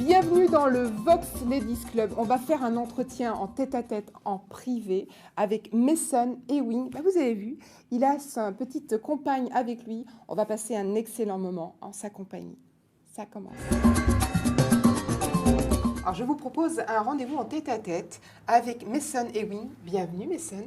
Bienvenue dans le Vox Ladies Club. On va faire un entretien en tête-à-tête, en privé, avec Mason Ewing. Vous avez vu, il a sa petite compagne avec lui. On va passer un excellent moment en sa compagnie. Ça commence. Alors, je vous propose un rendez-vous en tête-à-tête avec Mason Ewing. Bienvenue, Mason.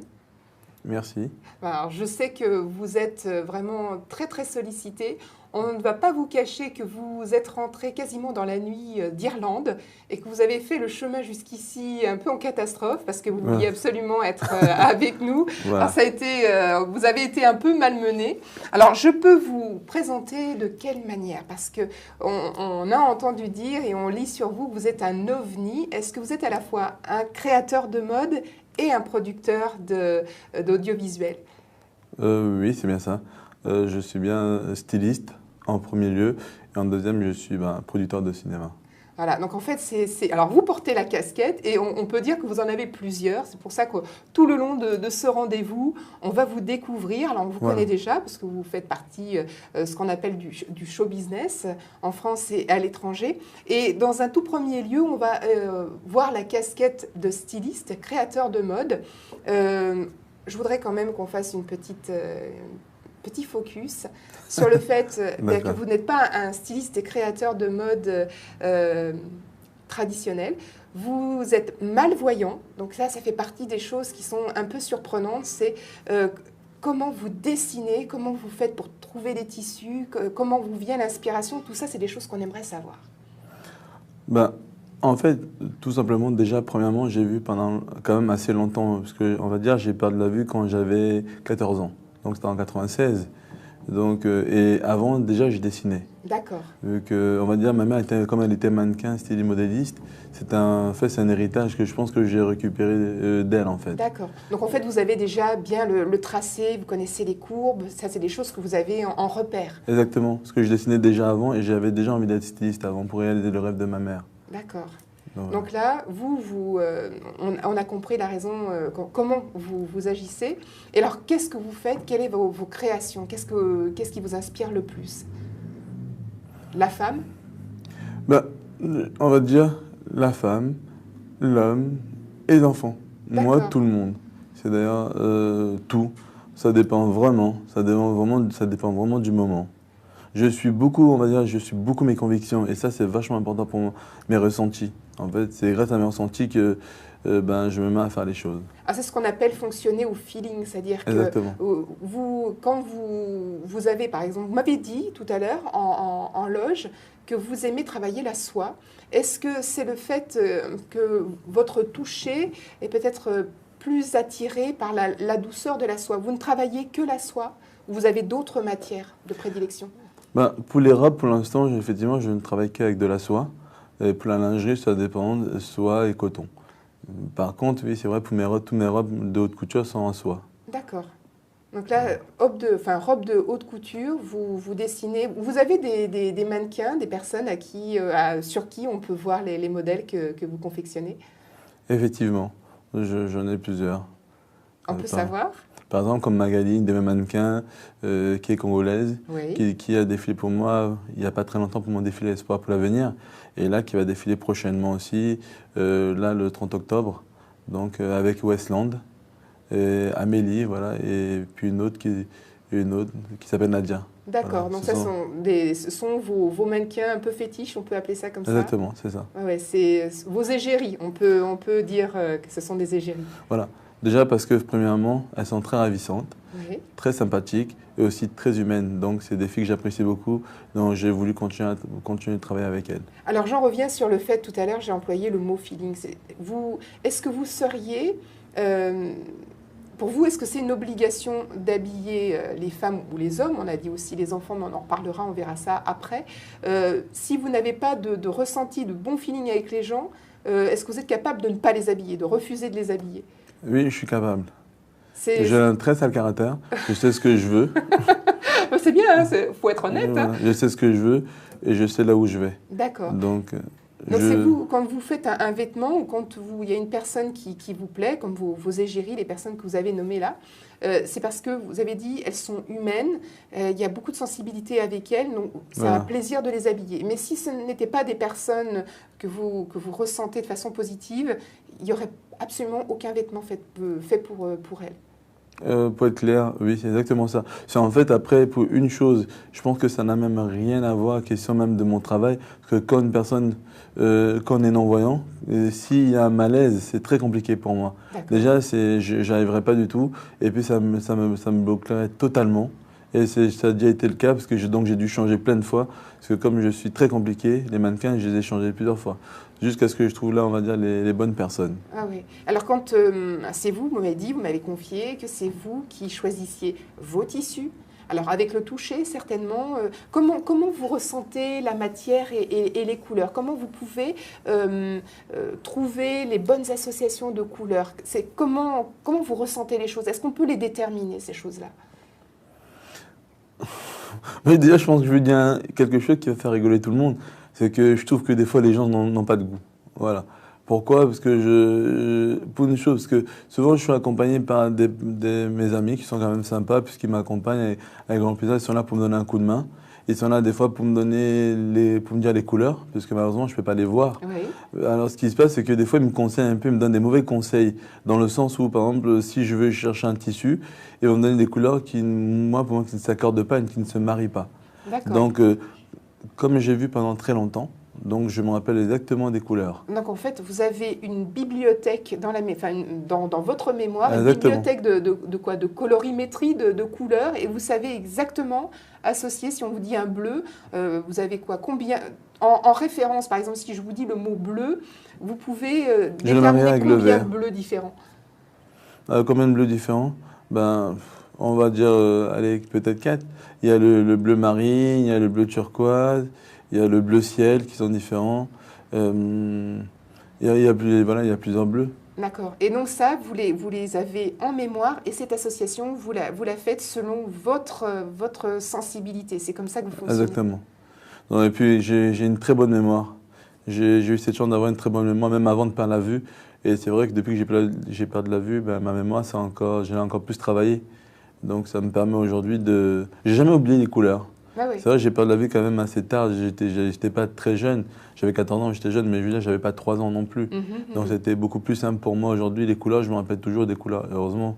Merci. Alors, je sais que vous êtes vraiment très, très sollicité. On ne va pas vous cacher que vous êtes rentré quasiment dans la nuit d'Irlande et que vous avez fait le chemin jusqu'ici un peu en catastrophe parce que vous vouliez absolument être avec nous. Voilà. Alors, vous avez été un peu malmené. Alors, je peux vous présenter de quelle manière? Parce qu'on a entendu dire et on lit sur vous que vous êtes un ovni. Est-ce que vous êtes à la fois un créateur de mode et un producteur d'audiovisuel? Oui, c'est bien ça. Je suis bien styliste en premier lieu et en deuxième, je suis producteur de cinéma. Voilà, donc en fait, alors vous portez la casquette et on peut dire que vous en avez plusieurs. C'est pour ça que tout le long de ce rendez-vous, on va vous découvrir. Alors on vous connaît déjà parce que vous faites partie ce qu'on appelle du show business en France et à l'étranger. Et dans un tout premier lieu, on va voir la casquette de styliste, créateur de mode. Je voudrais quand même qu'on fasse petit focus sur le fait que vous n'êtes pas un styliste et créateur de mode traditionnel. Vous êtes malvoyant, donc ça fait partie des choses qui sont un peu surprenantes. C'est comment vous dessinez, comment vous faites pour trouver les tissus, comment vous vient l'inspiration. Tout ça, c'est des choses qu'on aimerait savoir. En fait, tout simplement, déjà, premièrement, j'ai vu pendant quand même assez longtemps, parce qu'on va dire, j'ai perdu la vue quand j'avais 14 ans. Donc c'était en 96. Donc, et avant, déjà, je dessinais. D'accord. Vu que, on va dire, ma mère, comme elle était mannequin, styliste modéliste, c'est un héritage que je pense que j'ai récupéré d'elle, en fait. D'accord. Donc, en fait, vous avez déjà bien le tracé, vous connaissez les courbes, ça, c'est des choses que vous avez en repère. Exactement. Parce que je dessinais déjà avant et j'avais déjà envie d'être styliste avant pour réaliser le rêve de ma mère. D'accord. Donc là, on a compris la raison, comment vous agissez. Et alors, qu'est-ce que vous faites? Quelles sont vos créations? Qu'est-ce qui vous inspire le plus? La femme? On va dire la femme, l'homme et l'enfant. Moi, tout le monde. C'est d'ailleurs tout. Ça dépend vraiment. Ça dépend vraiment du moment. Je suis beaucoup mes convictions et ça, c'est vachement important pour moi, mes ressentis. En fait, c'est grâce à mes ressentis que je me mets à faire les choses. Ah, c'est ce qu'on appelle fonctionner au feeling, c'est-à-dire que quand vous avez, par exemple, vous m'avez dit tout à l'heure en loge que vous aimez travailler la soie. Est-ce que c'est le fait que votre toucher est peut-être plus attiré par la douceur de la soie? Vous ne travaillez que la soie ou vous avez d'autres matières de prédilection? Pour les robes, pour l'instant, effectivement, je ne travaille qu'avec de la soie. Et pour la lingerie, ça dépend, soie et coton. Par contre, oui, c'est vrai, pour toutes mes robes de haute couture sont en soie. D'accord. Donc là, robe de haute couture, vous dessinez. Vous avez des mannequins, des personnes sur qui on peut voir les modèles que vous confectionnez? Effectivement, j'en ai plusieurs. On peut savoir? Par exemple, comme Magali, de mes mannequins, qui est congolaise, qui a défilé pour moi il n'y a pas très longtemps pour mon défilé Espoir pour l'avenir. Et là, qui va défiler prochainement aussi, là, le 30 octobre, donc avec Westland, et Amélie, voilà, et puis une autre qui s'appelle Nadia. D'accord, voilà, donc ce sont vos mannequins un peu fétiches, on peut appeler ça comme ça? Exactement, c'est ça. Ouais, c'est vos égéries, on peut dire que ce sont des égéries. Voilà. Déjà parce que, premièrement, elles sont très ravissantes, très sympathiques et aussi très humaines. Donc, c'est des filles que j'apprécie beaucoup. Donc, j'ai voulu continuer de travailler avec elles. Alors, j'en reviens sur le fait, tout à l'heure, j'ai employé le mot feeling. Est-ce que vous seriez... pour vous, est-ce que c'est une obligation d'habiller les femmes ou les hommes? On a dit aussi les enfants, mais on en reparlera, on verra ça après. Si vous n'avez pas de ressenti, de bon feeling avec les gens, est-ce que vous êtes capable de ne pas les habiller, de refuser de les habiller? Oui, je suis capable. J'ai un très sale caractère. Je sais ce que je veux. C'est bien, il faut être honnête. Voilà. Je sais ce que je veux et je sais là où je vais. D'accord. Donc, Donc c'est vous, quand vous faites un vêtement ou quand il y a une personne qui vous plaît, comme vos égéries, les personnes que vous avez nommées là, c'est parce que vous avez dit elles sont humaines, il y a beaucoup de sensibilité avec elles, donc c'est un plaisir de les habiller. Mais si ce n'étaient pas des personnes que vous ressentez de façon positive, il n'y aurait absolument aucun vêtement fait pour elles. Pour être clair, oui, c'est exactement ça. C'est en fait, après, pour une chose, je pense que ça n'a même rien à voir, question même de mon travail, parce que quand une personne, quand on est non-voyant, s'il y a un malaise, c'est très compliqué pour moi. Déjà, j'arriverai pas du tout, et puis ça me bloquerait totalement. Et ça a déjà été le cas, parce que donc j'ai dû changer plein de fois, parce que comme je suis très compliqué, les mannequins, je les ai changés plusieurs fois. Jusqu'à ce que je trouve là, on va dire, les bonnes personnes. Ah oui. Alors quand c'est vous m'avez dit, vous m'avez confié que c'est vous qui choisissiez vos tissus. Alors avec le toucher, certainement, comment vous ressentez la matière et les couleurs? Comment vous pouvez trouver les bonnes associations de couleurs? Comment vous ressentez les choses? Est-ce qu'on peut les déterminer, ces choses-là? Oui, déjà, je pense que je veux dire quelque chose qui va faire rigoler tout le monde. C'est que je trouve que des fois, les gens n'ont pas de goût. Voilà. Pourquoi? Parce que pour une chose, parce que souvent, je suis accompagné par mes amis qui sont quand même sympas, puisqu'ils m'accompagnent avec grand plaisir. Ils sont là pour me donner un coup de main. Ils sont là des fois pour me dire les couleurs, parce que malheureusement, je ne peux pas les voir. Oui. Alors, ce qui se passe, c'est que des fois, ils me conseillent un peu, ils me donnent des mauvais conseils, dans le sens où, par exemple, si je veux chercher un tissu, ils vont me donner des couleurs qui, pour moi, qui ne s'accordent pas et qui ne se marient pas. Donc, comme j'ai vu pendant très longtemps, donc je me rappelle exactement des couleurs. Donc en fait, vous avez une bibliothèque dans votre mémoire, Exactement. Une bibliothèque de quoi? De colorimétrie, de couleurs, et vous savez exactement associer. Si on vous dit un bleu, vous avez quoi? Combien en référence, par exemple, si je vous dis le mot bleu, vous pouvez déterminer combien de bleus différents? Combien de bleus différents? Ben, on va dire, allez, peut-être 4. Il y a le bleu marine, il y a le bleu turquoise, il y a le bleu ciel qui sont différents. Il y a plusieurs bleus. D'accord. Et donc ça, vous les avez en mémoire et cette association, vous la faites selon votre sensibilité. C'est comme ça que vous fonctionnez. Exactement. Non, et puis j'ai une très bonne mémoire. J'ai eu cette chance d'avoir une très bonne mémoire, même avant de perdre la vue. Et c'est vrai que depuis que j'ai perdu la vue, ben, ma mémoire, je l'ai encore plus travaillé. Donc ça me permet aujourd'hui de... J'ai jamais oublié les couleurs. Ah oui. C'est vrai, j'ai perdu la vue quand même assez tard. J'étais pas très jeune. J'avais 14 ans, j'étais jeune, mais je veux dire, j'avais pas 3 ans non plus. Donc c'était beaucoup plus simple pour moi aujourd'hui. Les couleurs, je me rappelle toujours des couleurs. Heureusement,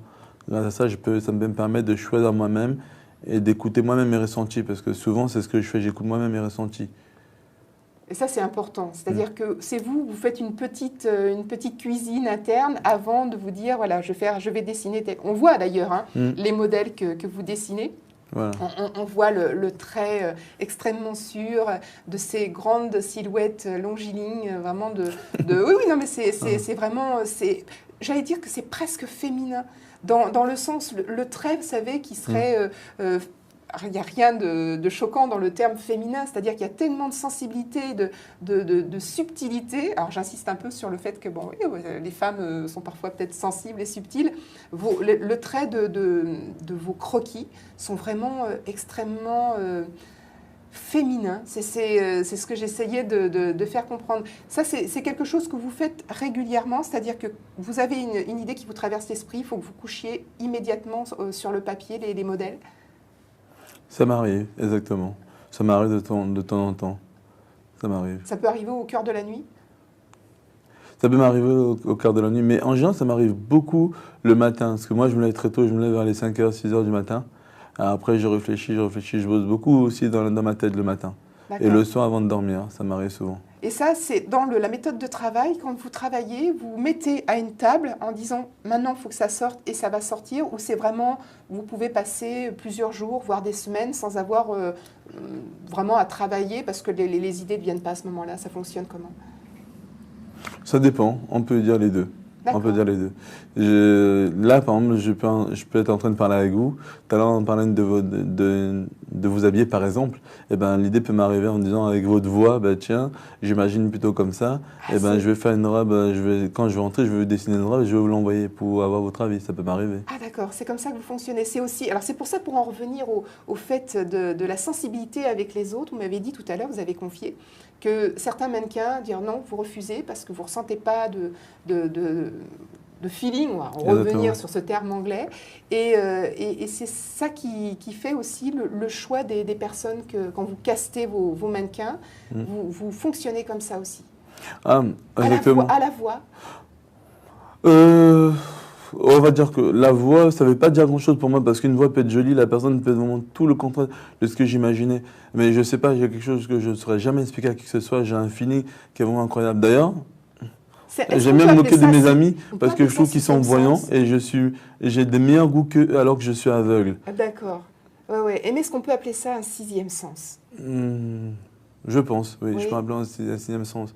grâce à ça, ça me permet de choisir moi-même et d'écouter moi-même mes ressentis. Parce que souvent, c'est ce que je fais, j'écoute moi-même mes ressentis. Et ça, c'est important. C'est-à-dire que c'est vous faites une petite cuisine interne avant de vous dire, voilà, je vais dessiner tel. On voit d'ailleurs les modèles que vous dessinez. Voilà. On voit le trait extrêmement sûr de ces grandes silhouettes longilignes, vraiment oui, non, mais c'est vraiment, j'allais dire que c'est presque féminin, dans le sens, le trait, vous savez, qui serait... il n'y a rien de choquant dans le terme féminin, c'est-à-dire qu'il y a tellement de sensibilité, de subtilité. Alors j'insiste un peu sur le fait que bon, oui, les femmes sont parfois peut-être sensibles et subtiles. Le trait de vos croquis sont vraiment extrêmement féminins. C'est ce que j'essayais de faire comprendre. Ça, c'est quelque chose que vous faites régulièrement, c'est-à-dire que vous avez une idée qui vous traverse l'esprit, il faut que vous couchiez immédiatement sur le papier les modèles. Ça m'arrive, exactement. Ça m'arrive de temps en temps. Ça m'arrive. Ça peut arriver au cœur de la nuit? Ça peut m'arriver au cœur de la nuit, mais en général, ça m'arrive beaucoup le matin. Parce que moi, je me lève très tôt, je me lève vers les 5h, 6h du matin. Après, je réfléchis, je bosse beaucoup aussi dans ma tête le matin. Et le soir avant de dormir, ça m'arrive souvent. Et ça, c'est dans la méthode de travail, quand vous travaillez, vous mettez à une table en disant « maintenant, il faut que ça sorte et ça va sortir » ou c'est vraiment, vous pouvez passer plusieurs jours, voire des semaines sans avoir vraiment à travailler parce que les idées ne viennent pas à ce moment-là. Ça fonctionne comment? Ça dépend, on peut dire les deux. On peut dire les deux. Là, par exemple, je peux être en train de parler avec vous. Tout à l'heure, on parlait de vous habiller par exemple, eh ben, l'idée peut m'arriver en disant avec votre voix, bah, tiens, j'imagine plutôt comme ça, eh ben, je vais faire une robe, quand je vais rentrer, je vais vous dessiner une robe et je vais vous l'envoyer pour avoir votre avis, ça peut m'arriver. Ah d'accord, c'est comme ça que vous fonctionnez. C'est aussi, alors c'est pour ça, pour en revenir au fait de la sensibilité avec les autres, vous m'avez dit tout à l'heure, vous avez confié, que certains mannequins disent non, vous refusez parce que vous ne ressentez pas de feeling, on va revenir sur ce terme anglais, et c'est ça qui fait aussi le choix des personnes que quand vous castez vos mannequins, vous fonctionnez comme ça aussi. Ah, exactement. À la voix. On va dire que la voix, ça ne veut pas dire grand-chose pour moi parce qu'une voix peut être jolie, la personne peut être vraiment tout le contraire de ce que j'imaginais. Mais je ne sais pas, il y a quelque chose que je ne saurais jamais expliquer à qui que ce soit. J'ai un feeling qui est vraiment incroyable. D'ailleurs, j'aime bien me moquer de mes amis parce que je trouve qu'ils sont voyants et j'ai des meilleurs goûts qu'eux alors que je suis aveugle. D'accord. Ouais. Et est-ce qu'on peut appeler ça un sixième sens? Je pense, oui, je peux appeler un sixième sens.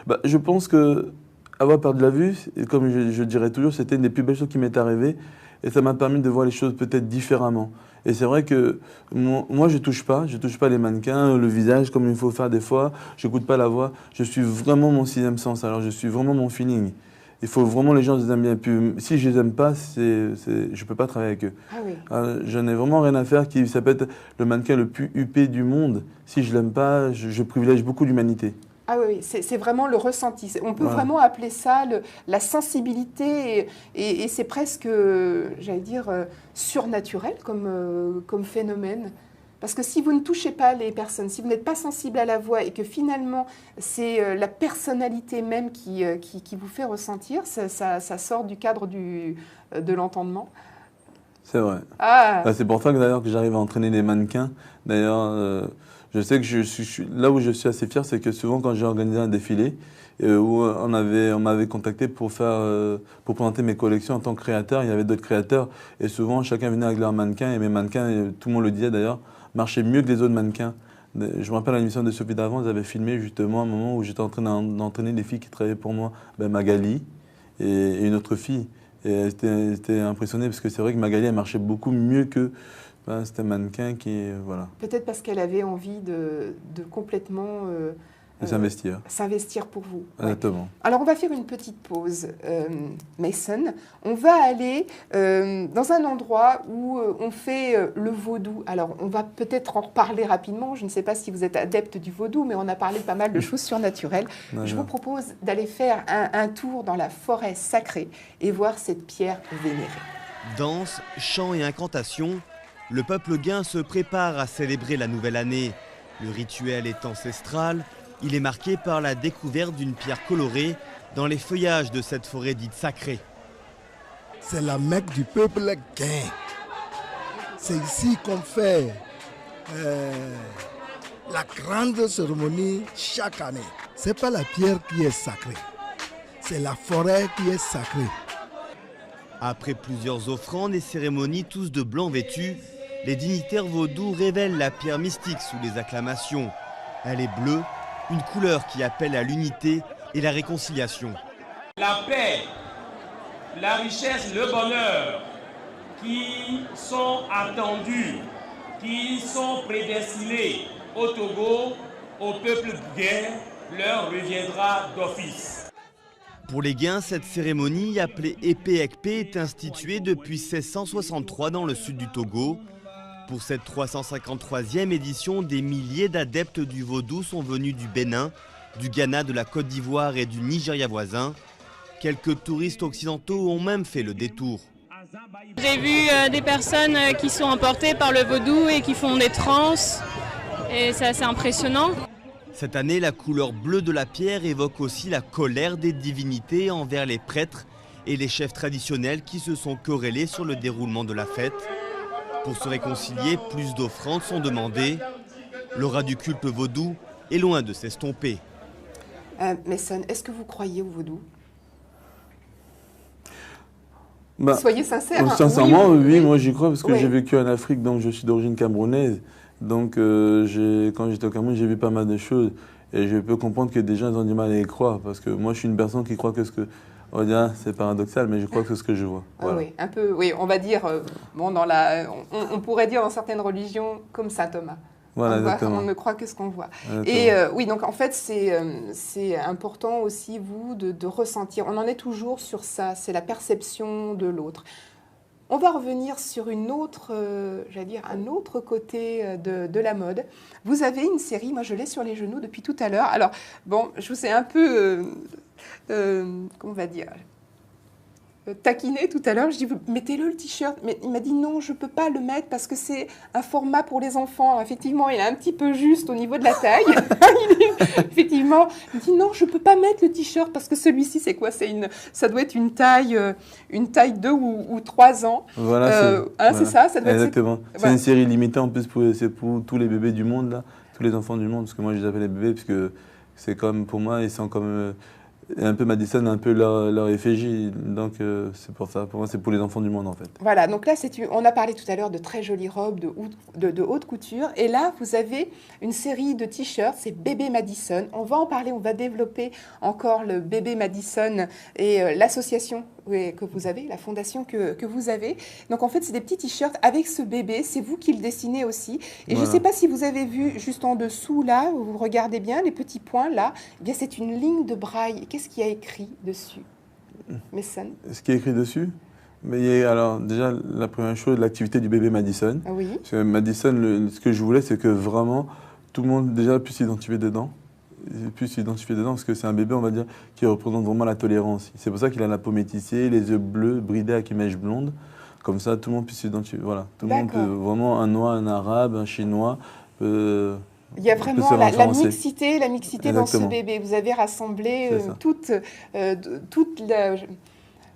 Bah, je pense que avoir perdu la vue, et comme je dirais toujours, c'était une des plus belles choses qui m'est arrivée et ça m'a permis de voir les choses peut-être différemment. Et c'est vrai que moi je touche pas les mannequins, le visage comme il faut faire des fois, je n'écoute pas la voix, je suis vraiment mon sixième sens, alors je suis vraiment mon feeling. Il faut vraiment les gens les aiment bien. Puis, si je les aime pas, je ne peux pas travailler avec eux. Ah oui. Je n'ai vraiment rien à faire. Ça peut être le mannequin le plus huppé du monde. Si je l'aime pas, je privilège beaucoup l'humanité. Ah oui, c'est vraiment le ressenti. On peut vraiment appeler ça la sensibilité et c'est presque, j'allais dire, surnaturel comme phénomène. Parce que si vous ne touchez pas les personnes, si vous n'êtes pas sensible à la voix et que finalement c'est la personnalité même qui vous fait ressentir, ça sort du cadre de l'entendement. C'est vrai. Ah. C'est pour ça que d'ailleurs que j'arrive à entraîner les mannequins. D'ailleurs, je sais que là où je suis assez fier, c'est que souvent quand j'ai organisé un défilé, où on m'avait contacté pour présenter mes collections en tant que créateur, il y avait d'autres créateurs et souvent chacun venait avec leur mannequin et mes mannequins, tout le monde le disait d'ailleurs, marchaient mieux que les autres mannequins. Je me rappelle à l'émission de Sophie d'avant, ils avaient filmé justement un moment où j'étais en train d'entraîner des filles qui travaillaient pour moi, Magali et une autre fille. Et j'étais impressionné parce que c'est vrai que Magali, elle marchait beaucoup mieux que c'était un mannequin qui, voilà. Peut-être parce qu'elle avait envie de complètement s'investir pour vous. Exactement. Ouais. Alors, on va faire une petite pause, Mason. On va aller dans un endroit où on fait le vaudou. Alors, on va peut-être en reparler rapidement. Je ne sais pas si vous êtes adepte du vaudou, mais on a parlé pas mal de choses surnaturelles. Je vous propose d'aller faire un tour dans la forêt sacrée et voir cette pierre vénérée. Danse, chants et incantations, le peuple gain se prépare à célébrer la nouvelle année. Le rituel est ancestral. Il est marqué par la découverte d'une pierre colorée dans les feuillages de cette forêt dite sacrée. C'est la Mecque du peuple gain. C'est ici qu'on fait la grande cérémonie chaque année. Ce n'est pas la pierre qui est sacrée, c'est la forêt qui est sacrée. Après plusieurs offrandes et cérémonies, tous de blanc vêtus, les dignitaires vaudous révèlent la pierre mystique sous les acclamations. Elle est bleue, une couleur qui appelle à l'unité et la réconciliation. La paix, la richesse, le bonheur qui sont attendus, qui sont prédestinés au Togo, au peuple gain, leur reviendra d'office. Pour les Gains, cette cérémonie, appelée Épée-Ekpé, est instituée depuis 1663 dans le sud du Togo. Pour cette 353e édition, des milliers d'adeptes du vaudou sont venus du Bénin, du Ghana, de la Côte d'Ivoire et du Nigeria voisin. Quelques touristes occidentaux ont même fait le détour. J'ai vu des personnes qui sont emportées par le vaudou et qui font des transes. Et c'est assez impressionnant. Cette année, la couleur bleue de la pierre évoque aussi la colère des divinités envers les prêtres et les chefs traditionnels qui se sont querellés sur le déroulement de la fête. Pour se réconcilier, plus d'offrandes sont demandées. L'aura du culte vaudou est loin de s'estomper. Mason, est-ce que vous croyez au vaudou ? Soyez sincère. Sincèrement, oui, moi j'y crois parce que j'ai vécu en Afrique, donc je suis d'origine camerounaise. Donc quand j'étais au Cameroun, j'ai vu pas mal de choses et je peux comprendre que des gens ont du mal à y croire parce que moi je suis une personne qui croit que On va dire, c'est paradoxal, mais je crois que c'est ce que je vois. Voilà. Oui, un peu, oui, on va dire, bon, on pourrait dire dans certaines religions, comme saint Thomas. Voilà, exactement. On ne croit que ce qu'on voit. Exactement. Et oui, donc en fait, c'est important aussi, vous, de ressentir. On en est toujours sur ça, c'est la perception de l'autre. On va revenir sur une autre, j'allais dire, un autre côté de la mode. Vous avez une série, moi je l'ai sur les genoux depuis tout à l'heure. Alors, bon, je vous ai un peu, comment on va dire, taquiné tout à l'heure. Je dis, mettez-le le t-shirt. Mais il m'a dit, non, je ne peux pas le mettre parce que c'est un format pour les enfants. Alors, effectivement, il est un petit peu juste au niveau de la taille. Effectivement, il me dit, non, je ne peux pas mettre le t-shirt parce que celui-ci, c'est quoi? Ça doit être une taille 2 ou 3 ans. Voilà, c'est ça doit exactement. Être... C'est une série limitée en plus, c'est pour tous les bébés du monde, là, tous les enfants du monde, parce que moi, je les appelle les bébés, parce que c'est comme, pour moi, ils sont comme... un peu Madison, un peu leur effigie. Donc, c'est pour ça. Pour moi, c'est pour les enfants du monde, en fait. Voilà. Donc là, on a parlé tout à l'heure de très jolies robes de haute couture. Et là, vous avez une série de t-shirts. C'est Bébé Madison. On va en parler. On va développer encore le Bébé Madison et l'association que vous avez, la fondation que vous avez. Donc, en fait, c'est des petits t-shirts avec ce bébé. C'est vous qui le dessinez aussi. Et voilà. Je ne sais pas si vous avez vu juste en dessous, là, vous regardez bien les petits points, là. Eh bien, c'est une ligne de braille. Qu'est-ce qu'il y a écrit dessus, Messon? Ce qui est écrit dessus, mais alors déjà la première chose, l'activité du bébé Madison. Oui. Parce que Madison, ce que je voulais, c'est que vraiment tout le monde déjà puisse s'identifier dedans. Parce que c'est un bébé, on va dire, qui représente vraiment la tolérance. C'est pour ça qu'il a la peau métissée, les yeux bleus, bridés avec une mèche blonde. Comme ça, tout le monde puisse s'identifier. Voilà, tout le monde peut, vraiment un noir, un arabe, un chinois. Il y a vraiment la mixité dans ce bébé. Vous avez rassemblé toute la...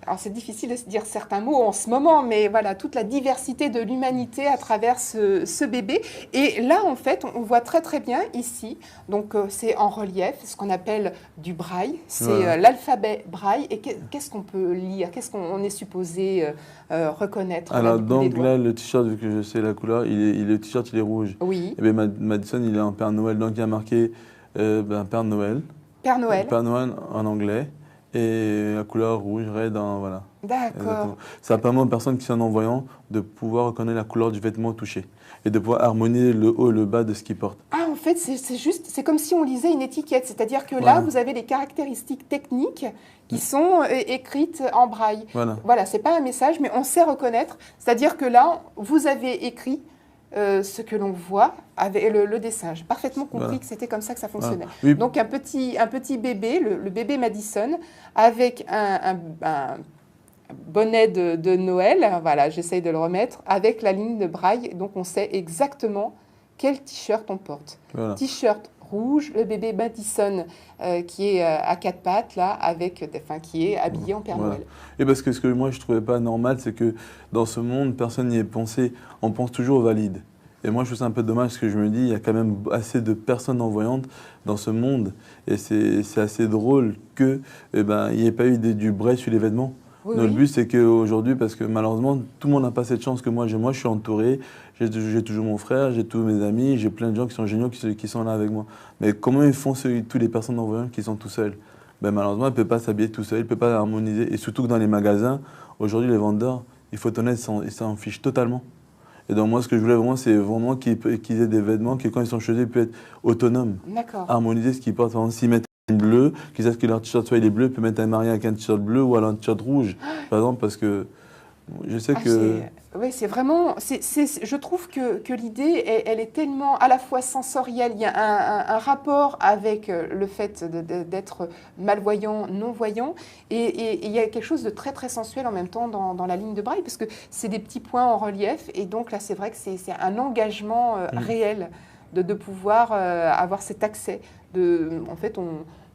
Alors c'est difficile de se dire certains mots en ce moment, mais voilà, toute la diversité de l'humanité à travers ce bébé. Et là, en fait, on voit très très bien ici, donc c'est en relief, ce qu'on appelle du braille, c'est l'alphabet braille. Et qu'est-ce qu'on peut lire? Qu'est-ce qu'on est supposé reconnaître? Alors donc là, le t-shirt, vu que je sais la couleur, le t-shirt il est rouge. Oui. Et bien Madison, il est en Père Noël, donc il y a marqué Père Noël. Père Noël. Père Noël en anglais. Et la couleur rouge, red, voilà. D'accord. Ça permet aux personnes qui sont non-voyantes de pouvoir reconnaître la couleur du vêtement touché et de pouvoir harmoniser le haut et le bas de ce qu'ils portent. Ah, en fait, c'est comme si on lisait une étiquette. C'est-à-dire que là, vous avez les caractéristiques techniques qui sont écrites en braille. Voilà, c'est pas un message, mais on sait reconnaître. C'est-à-dire que là, vous avez écrit ce que l'on voit avec le dessin. J'ai parfaitement compris que c'était comme ça que ça fonctionnait. Oui. Donc un petit bébé, le bébé Madison, avec un bonnet de Noël, voilà, j'essaye de le remettre, avec la ligne de braille, donc on sait exactement quel t-shirt on porte. Voilà. T-shirt rouge, le bébé Madison qui est à 4 pattes, là, qui est habillé en Père Noël. Et parce que ce que moi je ne trouvais pas normal, c'est que dans ce monde, personne n'y est pensé. On pense toujours aux valides. Et moi je trouve ça un peu dommage parce que je me dis, il y a quand même assez de personnes non-voyantes dans ce monde. Et c'est assez drôle qu'il n'y ait pas eu du braille sur les vêtements. Oui, le but, c'est qu'aujourd'hui, parce que malheureusement, tout le monde n'a pas cette chance que moi j'ai. Moi, je suis entouré, j'ai toujours mon frère, j'ai tous mes amis, j'ai plein de gens qui sont géniaux, qui sont là avec moi. Mais comment ils font tous les personnes non-voyantes qui sont tout seuls? Malheureusement, ils ne peuvent pas s'habiller tout seuls, ils ne peuvent pas harmoniser. Et surtout que dans les magasins, aujourd'hui, les vendeurs, il faut être honnête, ils s'en fichent totalement. Et donc moi, ce que je voulais vraiment, c'est vraiment qu'ils aient des vêtements qui, quand ils sont chez eux, ils peuvent être autonomes. Harmoniser ce qu'ils portent. Par exemple, s'ils mettent bleu, qu'ils sachent que leur t-shirt soit il est bleu, peut mettre un mari avec un t-shirt bleu ou alors un t-shirt rouge, par exemple, parce que je sais que... Oui, c'est vraiment... je trouve que l'idée, elle est tellement à la fois sensorielle, il y a un rapport avec le fait d'être malvoyant, non-voyant, et il y a quelque chose de très très sensuel en même temps dans la ligne de braille, parce que c'est des petits points en relief, et donc là c'est vrai que c'est un engagement réel de pouvoir avoir cet accès. En fait,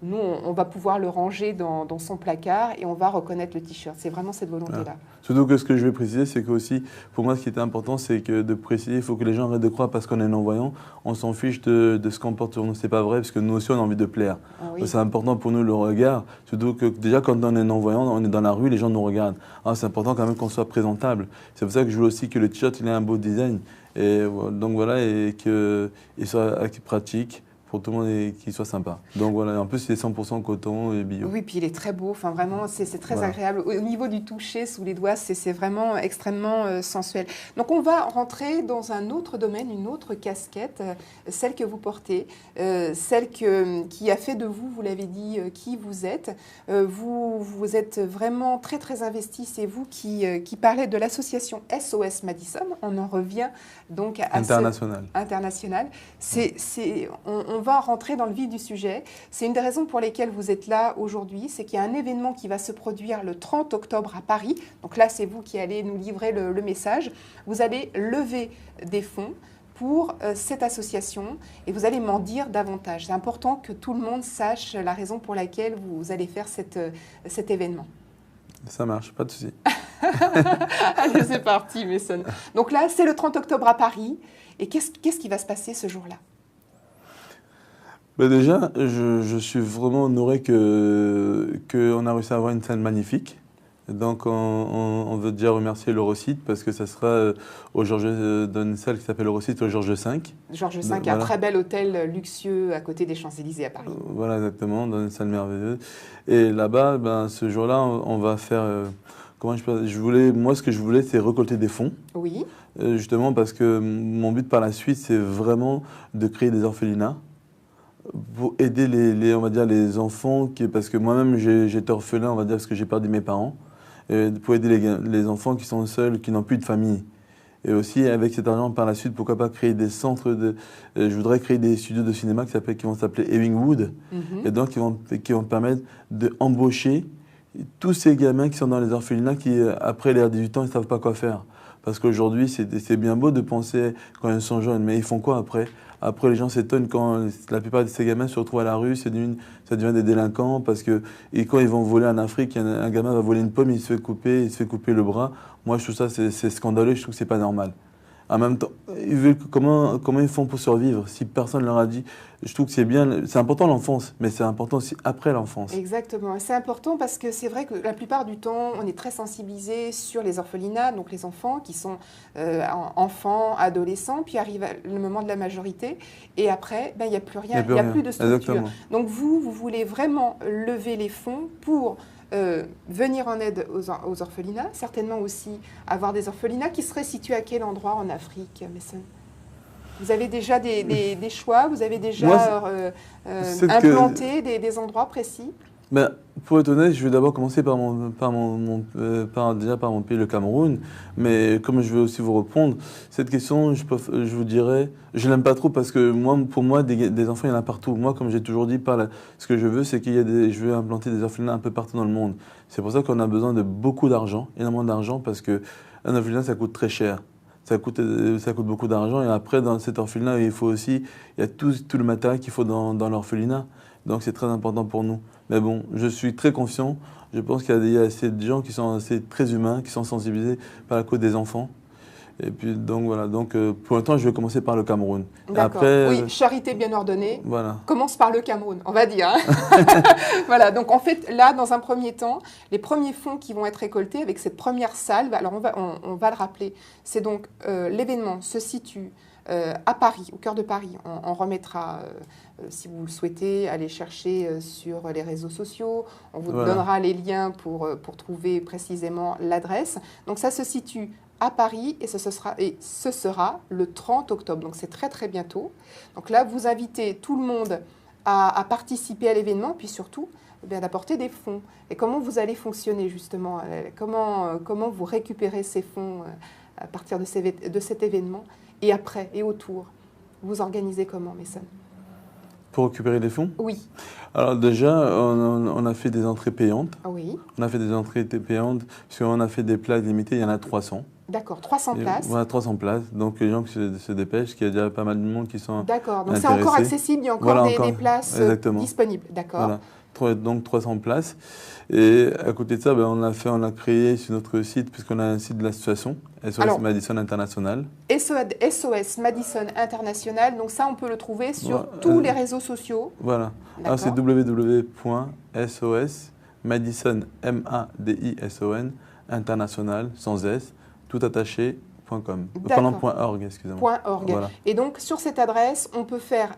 nous, on va pouvoir le ranger dans son placard et on va reconnaître le t-shirt. C'est vraiment cette volonté-là. Surtout que ce que je vais préciser, c'est qu'aussi, pour moi, ce qui était important, c'est que de préciser, il faut que les gens arrêtent de croire parce qu'on est non-voyant, on s'en fiche de ce qu'on porte sur nous. C'est pas vrai, parce que nous aussi, on a envie de plaire. C'est important pour nous le regard. Surtout que déjà, quand on est non-voyant, on est dans la rue, les gens nous regardent. C'est important quand même qu'on soit présentable. C'est pour ça que je veux aussi que le t-shirt, il ait un beau design. Et donc voilà, et qu'il soit pratique, pour tout le monde et qu'il soit sympa. Donc voilà, en plus il est 100% coton et bio. Oui, puis il est très beau, enfin vraiment c'est très agréable. Au niveau du toucher sous les doigts, c'est vraiment extrêmement sensuel. Donc on va rentrer dans un autre domaine, une autre casquette, celle que vous portez, celle qui a fait de vous, vous l'avez dit, qui vous êtes. Vous êtes vraiment très investi, c'est vous qui parlez de l'association SOS Madison, on en revient donc à international. On va rentrer dans le vif du sujet. C'est une des raisons pour lesquelles vous êtes là aujourd'hui. C'est qu'il y a un événement qui va se produire le 30 octobre à Paris. Donc là, c'est vous qui allez nous livrer le message. Vous allez lever des fonds pour cette association et vous allez m'en dire davantage. C'est important que tout le monde sache la raison pour laquelle vous allez faire cet événement. Ça marche, pas de souci. Allez, c'est parti, Mason. Donc là, c'est le 30 octobre à Paris. Et qu'est-ce qui va se passer ce jour-là ? Ben déjà, je suis vraiment honoré qu'on a réussi à avoir une scène magnifique. Donc, on veut déjà remercier l'Eurosite parce que ça sera dans une salle qui s'appelle l'Eurosite au Georges V. Georges V, un très bel hôtel luxueux à côté des Champs-Élysées à Paris. Voilà, exactement, dans une salle merveilleuse. Et là-bas, ce jour-là, on va faire... moi, ce que je voulais, c'est récolter des fonds. Oui. Justement parce que mon but par la suite, c'est vraiment de créer des orphelinats pour aider on va dire, les enfants, parce que moi-même, j'étais orphelin, on va dire, parce que j'ai perdu mes parents, pour aider les enfants qui sont seuls, qui n'ont plus de famille. Et aussi, avec cet argent, par la suite, pourquoi pas créer des centres je voudrais créer des studios de cinéma qui vont s'appeler Ewingwood, et donc qui vont permettre d'embaucher tous ces gamins qui sont dans les orphelinats qui, après les 18 ans, ils ne savent pas quoi faire. Parce qu'aujourd'hui, c'est bien beau de penser quand ils sont jeunes, mais ils font quoi après ? Après, les gens s'étonnent quand la plupart de ces gamins se retrouvent à la rue, ça devient des délinquants, parce que quand ils vont voler en Afrique, un gamin va voler une pomme, il se fait couper le bras. Moi, je trouve ça, c'est scandaleux, je trouve que c'est pas normal. En même temps, comment ils font pour survivre si personne ne leur a dit? Je trouve que c'est bien, c'est important l'enfance, mais c'est important aussi après l'enfance. Exactement, c'est important parce que c'est vrai que la plupart du temps, on est très sensibilisé sur les orphelinats, donc les enfants qui sont enfants, adolescents, puis arrive le moment de la majorité, et après, il n'y a plus rien, il n'y a plus de structure. Exactement. Donc vous voulez vraiment lever les fonds pour venir en aide aux orphelinats, certainement aussi avoir des orphelinats qui seraient situés à quel endroit en Afrique, Mason ? Vous avez déjà des choix, vous avez déjà implanté des endroits précis ? Pour être honnête, je vais d'abord commencer par mon pays, le Cameroun. Mais comme je vais aussi vous répondre, cette question, je vous dirais, je l'aime pas trop parce que pour moi, des enfants, il y en a partout. Moi, comme j'ai toujours dit, ce que je veux, c'est je veux implanter des orphelinats un peu partout dans le monde. C'est pour ça qu'on a besoin de beaucoup d'argent, énormément d'argent, parce qu'un orphelinat, ça coûte très cher. Ça coûte beaucoup d'argent. Et après, dans cet orphelinat, il y a tout le matériel qu'il faut dans l'orphelinat. Donc, c'est très important pour nous. Mais bon, je suis très confiant. Je pense qu'il y a assez de gens qui sont très humains, qui sont sensibilisés par la cause des enfants. Et puis, donc voilà. Donc, pour l'instant, je vais commencer par le Cameroun. D'accord. Oui, charité bien ordonnée. Voilà. Commence par le Cameroun, on va dire. Voilà. Donc, en fait, là, dans un premier temps, les premiers fonds qui vont être récoltés avec cette première salve, alors on va le rappeler, c'est donc l'événement se situe à Paris, au cœur de Paris. On remettra, si vous le souhaitez, aller chercher sur les réseaux sociaux. On vous donnera les liens pour trouver précisément l'adresse. Donc ça se situe à Paris et ce sera le 30 octobre. Donc c'est très bientôt. Donc là, vous invitez tout le monde à participer à l'événement, puis surtout d'apporter des fonds. Et comment vous allez fonctionner justement ? Comment vous récupérez ces fonds à partir de cet événement ? Et après, et autour, vous organisez comment, Mason ? Pour récupérer les fonds ? Oui. Alors déjà, on a fait des entrées payantes. Oui. On a fait des entrées payantes, parce qu'on a fait des places limitées, il y en a 300. D'accord, 300 places. Voilà, 300 places. Donc les gens qui se dépêchent, qu'il y a déjà pas mal de monde qui sont D'accord, donc intéressés. c'est encore accessible, il y a encore des places disponibles. D'accord. Voilà. Donc 300 places. Et à côté de ça, on a créé sur notre site, puisqu'on a un site de l'association, SOS Madison International. SOS Madison International, donc ça on peut le trouver sur tous les réseaux sociaux. Voilà. Alors c'est www.sos Madison, Madison, international, sans S, tout attaché, .com. Pardon, .org, excusez-moi. .org. Voilà. Et donc, sur cette adresse, on peut faire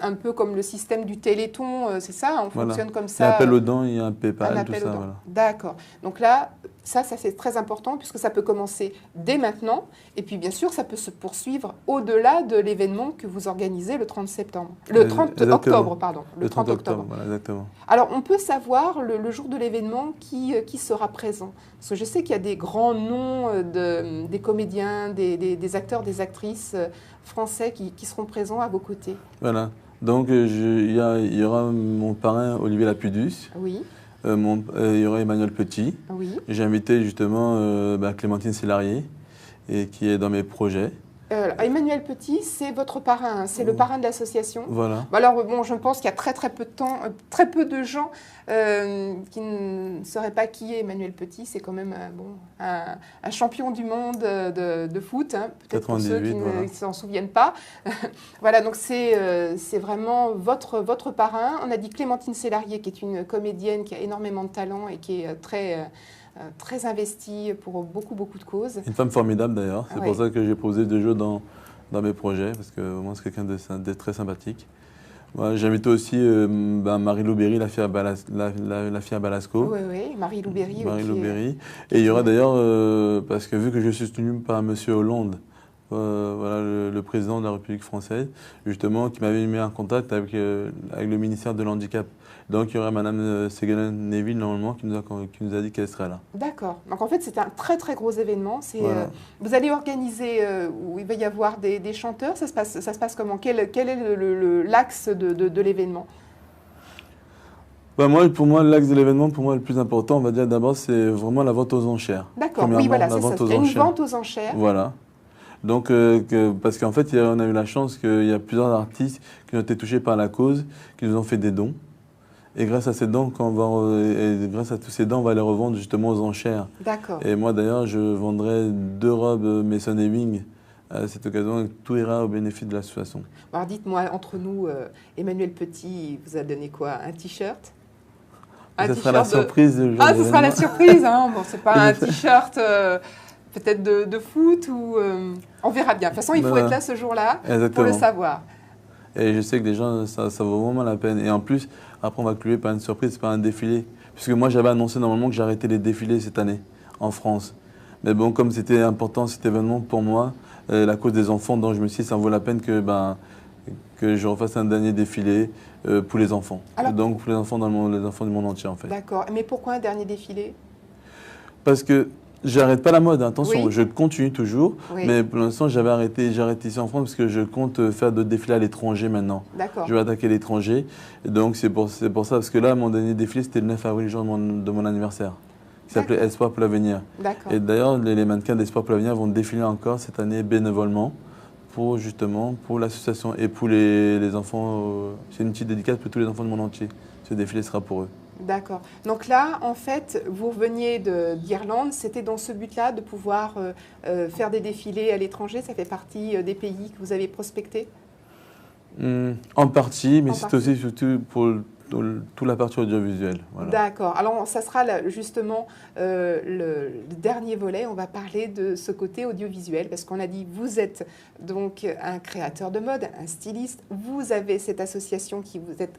un peu comme le système du Téléthon, c'est ça? On fonctionne comme ça. Il y a un appel aux dons, il y a un PayPal, tout ça. Voilà. D'accord. Donc là, ça c'est très important puisque ça peut commencer dès maintenant. Et puis, bien sûr, ça peut se poursuivre au-delà de l'événement que vous organisez le 30 septembre. Le 30 octobre, pardon. Le 30 octobre, voilà, exactement. Alors, on peut savoir le jour de l'événement qui sera présent. Parce que je sais qu'il y a des grands noms des comédiens, des acteurs, des actrices français qui seront présents à vos côtés. Voilà. Donc, il y aura mon parrain Olivier Lapudus. Oui. Il y aura Emmanuel Petit. Oui. J'ai invité justement Clémentine Célarier, qui est dans mes projets. Emmanuel Petit, c'est votre parrain, c'est le parrain de l'association. Voilà. Alors, bon, je pense qu'il y a très peu de gens qui ne sauraient pas qui est Emmanuel Petit. C'est quand même un champion du monde de foot, hein, peut-être pour ceux qui ne s'en souviennent pas. Voilà, donc c'est vraiment votre parrain. On a dit Clémentine Célarier, qui est une comédienne qui a énormément de talent et qui est très investie pour beaucoup de causes. Une femme formidable d'ailleurs, c'est pour ça que j'ai posé des jeux dans mes projets, parce que moi c'est quelqu'un de très sympathique. Voilà, j'ai invité aussi Marie-Lou Berry, la fille à Balasco. Oui, Marie-Lou Berry. Marie-Lou Berry. Et il y aura d'ailleurs, parce que vu que je suis soutenu par M. Hollande, voilà, le président de la République française, justement, qui m'avait mis en contact avec le ministère de l'Handicap. Donc, il y aura Mme Ségolène Neville, normalement, qui nous a dit qu'elle serait là. D'accord. Donc, en fait, c'est un très gros événement. Voilà. Vous allez organiser, où il va y avoir des chanteurs. Ça se passe comment? Quel est l'axe de l'événement? Pour moi, l'axe de l'événement, le plus important, on va dire d'abord, c'est vraiment la vente aux enchères. D'accord, oui, voilà, c'est ça. Il y a une vente aux enchères. Voilà. Donc, parce qu'en fait, on a eu la chance qu'il y a plusieurs artistes qui ont été touchés par la cause, qui nous ont fait des dons. Et grâce à ces dons, grâce à tous ces dons, on va les revendre justement aux enchères. D'accord. Et moi, d'ailleurs, je vendrai 2 robes Maison & Wing à cette occasion, et tout ira au bénéfice de l'association. Alors, dites-moi, entre nous, Emmanuel Petit vous a donné quoi? Un t-shirt? Ce sera la surprise. Ce sera la surprise, hein. Bon, c'est pas un t-shirt peut-être de foot ou... on verra bien. De toute façon, il faut être là ce jour-là pour le savoir. Et je sais que les gens, ça vaut vraiment la peine. Et en plus, après, on va clouer par une surprise, par un défilé. Puisque moi, j'avais annoncé normalement que j'arrêtais les défilés cette année, en France. Mais bon, comme c'était important cet événement pour moi, la cause des enfants, donc je me suis dit, ça vaut la peine que je refasse un dernier défilé pour les enfants. Alors, donc pour les enfants du monde entier, en fait. D'accord. Mais pourquoi un dernier défilé? Parce que j'arrête pas la mode, attention, je continue toujours. Oui. Mais pour l'instant, j'ai arrêté ici en France parce que je compte faire d'autres défilés à l'étranger maintenant. D'accord. Je vais attaquer l'étranger. Donc c'est pour ça, parce que là, mon dernier défilé, c'était le 9 avril, le jour de mon anniversaire, qui s'appelait Espoir pour l'avenir. Et d'ailleurs, les mannequins d'Espoir pour l'avenir vont défiler encore cette année bénévolement pour l'association et pour les enfants. C'est une petite dédicace pour tous les enfants du monde entier. Ce défilé sera pour eux. D'accord. Donc là, en fait, vous reveniez d'Irlande, c'était dans ce but-là de pouvoir faire des défilés à l'étranger. Ça fait partie des pays que vous avez prospectés? En partie, mais c'est aussi surtout pour toute la partie audiovisuelle. Voilà. D'accord. Alors, ça sera justement le dernier volet. On va parler de ce côté audiovisuel parce qu'on a dit, vous êtes donc un créateur de mode, un styliste. Vous avez cette association qui vous est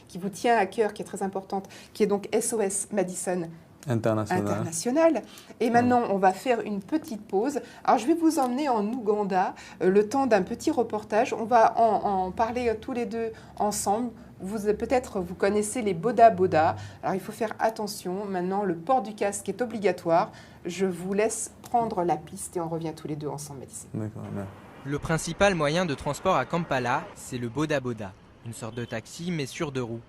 qui vous tient à cœur, qui est très importante, qui est donc SOS Madison International. Et maintenant, on va faire une petite pause. Alors, je vais vous emmener en Ouganda, le temps d'un petit reportage. On va en parler tous les deux ensemble. Peut-être vous connaissez les Boda Boda. Alors, il faut faire attention. Maintenant, le port du casque est obligatoire. Je vous laisse prendre la piste et on revient tous les deux ensemble, Madison. D'accord. Le principal moyen de transport à Kampala, c'est le Boda Boda, une sorte de taxi mais sur 2 roues.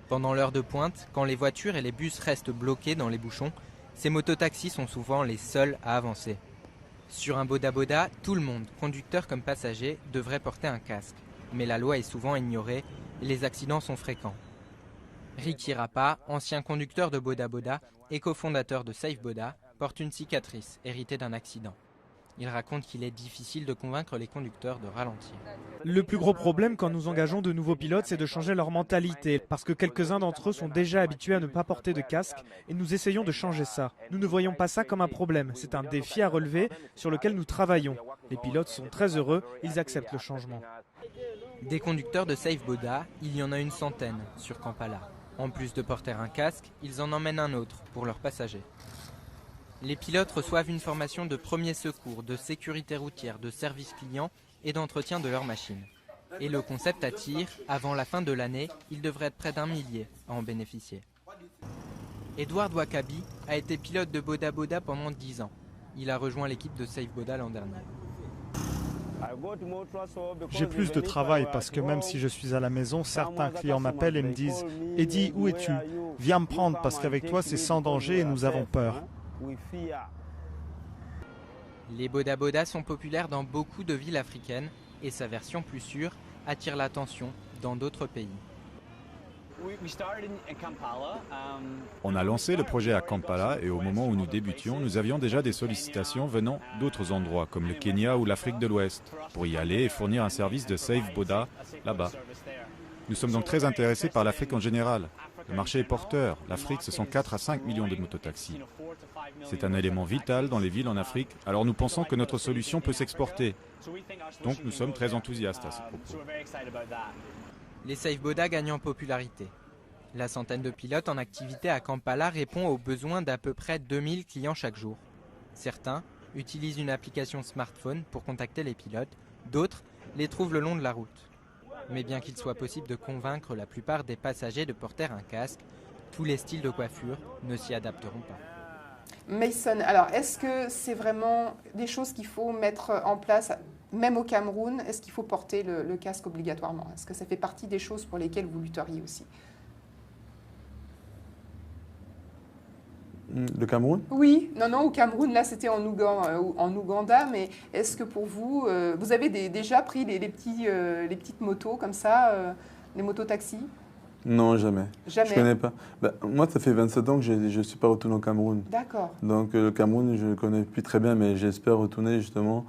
Pendant l'heure de pointe, quand les voitures et les bus restent bloqués dans les bouchons, ces mototaxis sont souvent les seuls à avancer. Sur un Boda Boda, tout le monde, conducteur comme passager, devrait porter un casque. Mais la loi est souvent ignorée et les accidents sont fréquents. Ricky Rapa, ancien conducteur de Boda Boda et cofondateur de Safe Boda, porte une cicatrice héritée d'un accident. Il raconte qu'il est difficile de convaincre les conducteurs de ralentir. Le plus gros problème quand nous engageons de nouveaux pilotes, c'est de changer leur mentalité, parce que quelques-uns d'entre eux sont déjà habitués à ne pas porter de casque et nous essayons de changer ça. Nous ne voyons pas ça comme un problème, c'est un défi à relever sur lequel nous travaillons. Les pilotes sont très heureux, ils acceptent le changement. Des conducteurs de Safe Boda, il y en a une centaine sur Kampala. En plus de porter un casque, ils en emmènent un autre pour leurs passagers. Les pilotes reçoivent une formation de premiers secours, de sécurité routière, de service client et d'entretien de leur machine. Et le concept attire, avant la fin de l'année, il devrait être près d'1 millier à en bénéficier. Edward Wakabi a été pilote de Boda Boda pendant 10 ans. Il a rejoint l'équipe de Safe Boda l'an dernier. J'ai plus de travail parce que même si je suis à la maison, certains clients m'appellent et me disent « Eddie, où es-tu? Viens me prendre parce qu'avec toi c'est sans danger et nous avons peur. » Les Boda Boda sont populaires dans beaucoup de villes africaines et sa version plus sûre attire l'attention dans d'autres pays. On a lancé le projet à Kampala et au moment où nous débutions, nous avions déjà des sollicitations venant d'autres endroits comme le Kenya ou l'Afrique de l'Ouest pour y aller et fournir un service de Safe Boda là-bas. Nous sommes donc très intéressés par l'Afrique en général. Le marché est porteur. L'Afrique, ce sont 4 à 5 millions de mototaxis. C'est un élément vital dans les villes en Afrique, alors nous pensons que notre solution peut s'exporter. Donc nous sommes très enthousiastes à ce propos. Les Safe Boda gagnent en popularité. La centaine de pilotes en activité à Kampala répond aux besoins d'à peu près 2000 clients chaque jour. Certains utilisent une application smartphone pour contacter les pilotes, d'autres les trouvent le long de la route. Mais bien qu'il soit possible de convaincre la plupart des passagers de porter un casque, tous les styles de coiffure ne s'y adapteront pas. Mason, alors est-ce que c'est vraiment des choses qu'il faut mettre en place, même au Cameroun? Est-ce qu'il faut porter le casque obligatoirement? Est-ce que ça fait partie des choses pour lesquelles vous lutteriez aussi? Le Cameroun? Oui, non, au Cameroun, là c'était en Ouganda, mais est-ce que pour vous, vous avez déjà pris les petites motos comme ça, les motos-taxis? Non, jamais. Jamais. Je connais pas. Moi, ça fait 27 ans que je ne suis pas retourné au Cameroun. D'accord. Donc le Cameroun, je ne le connais plus très bien, mais j'espère retourner justement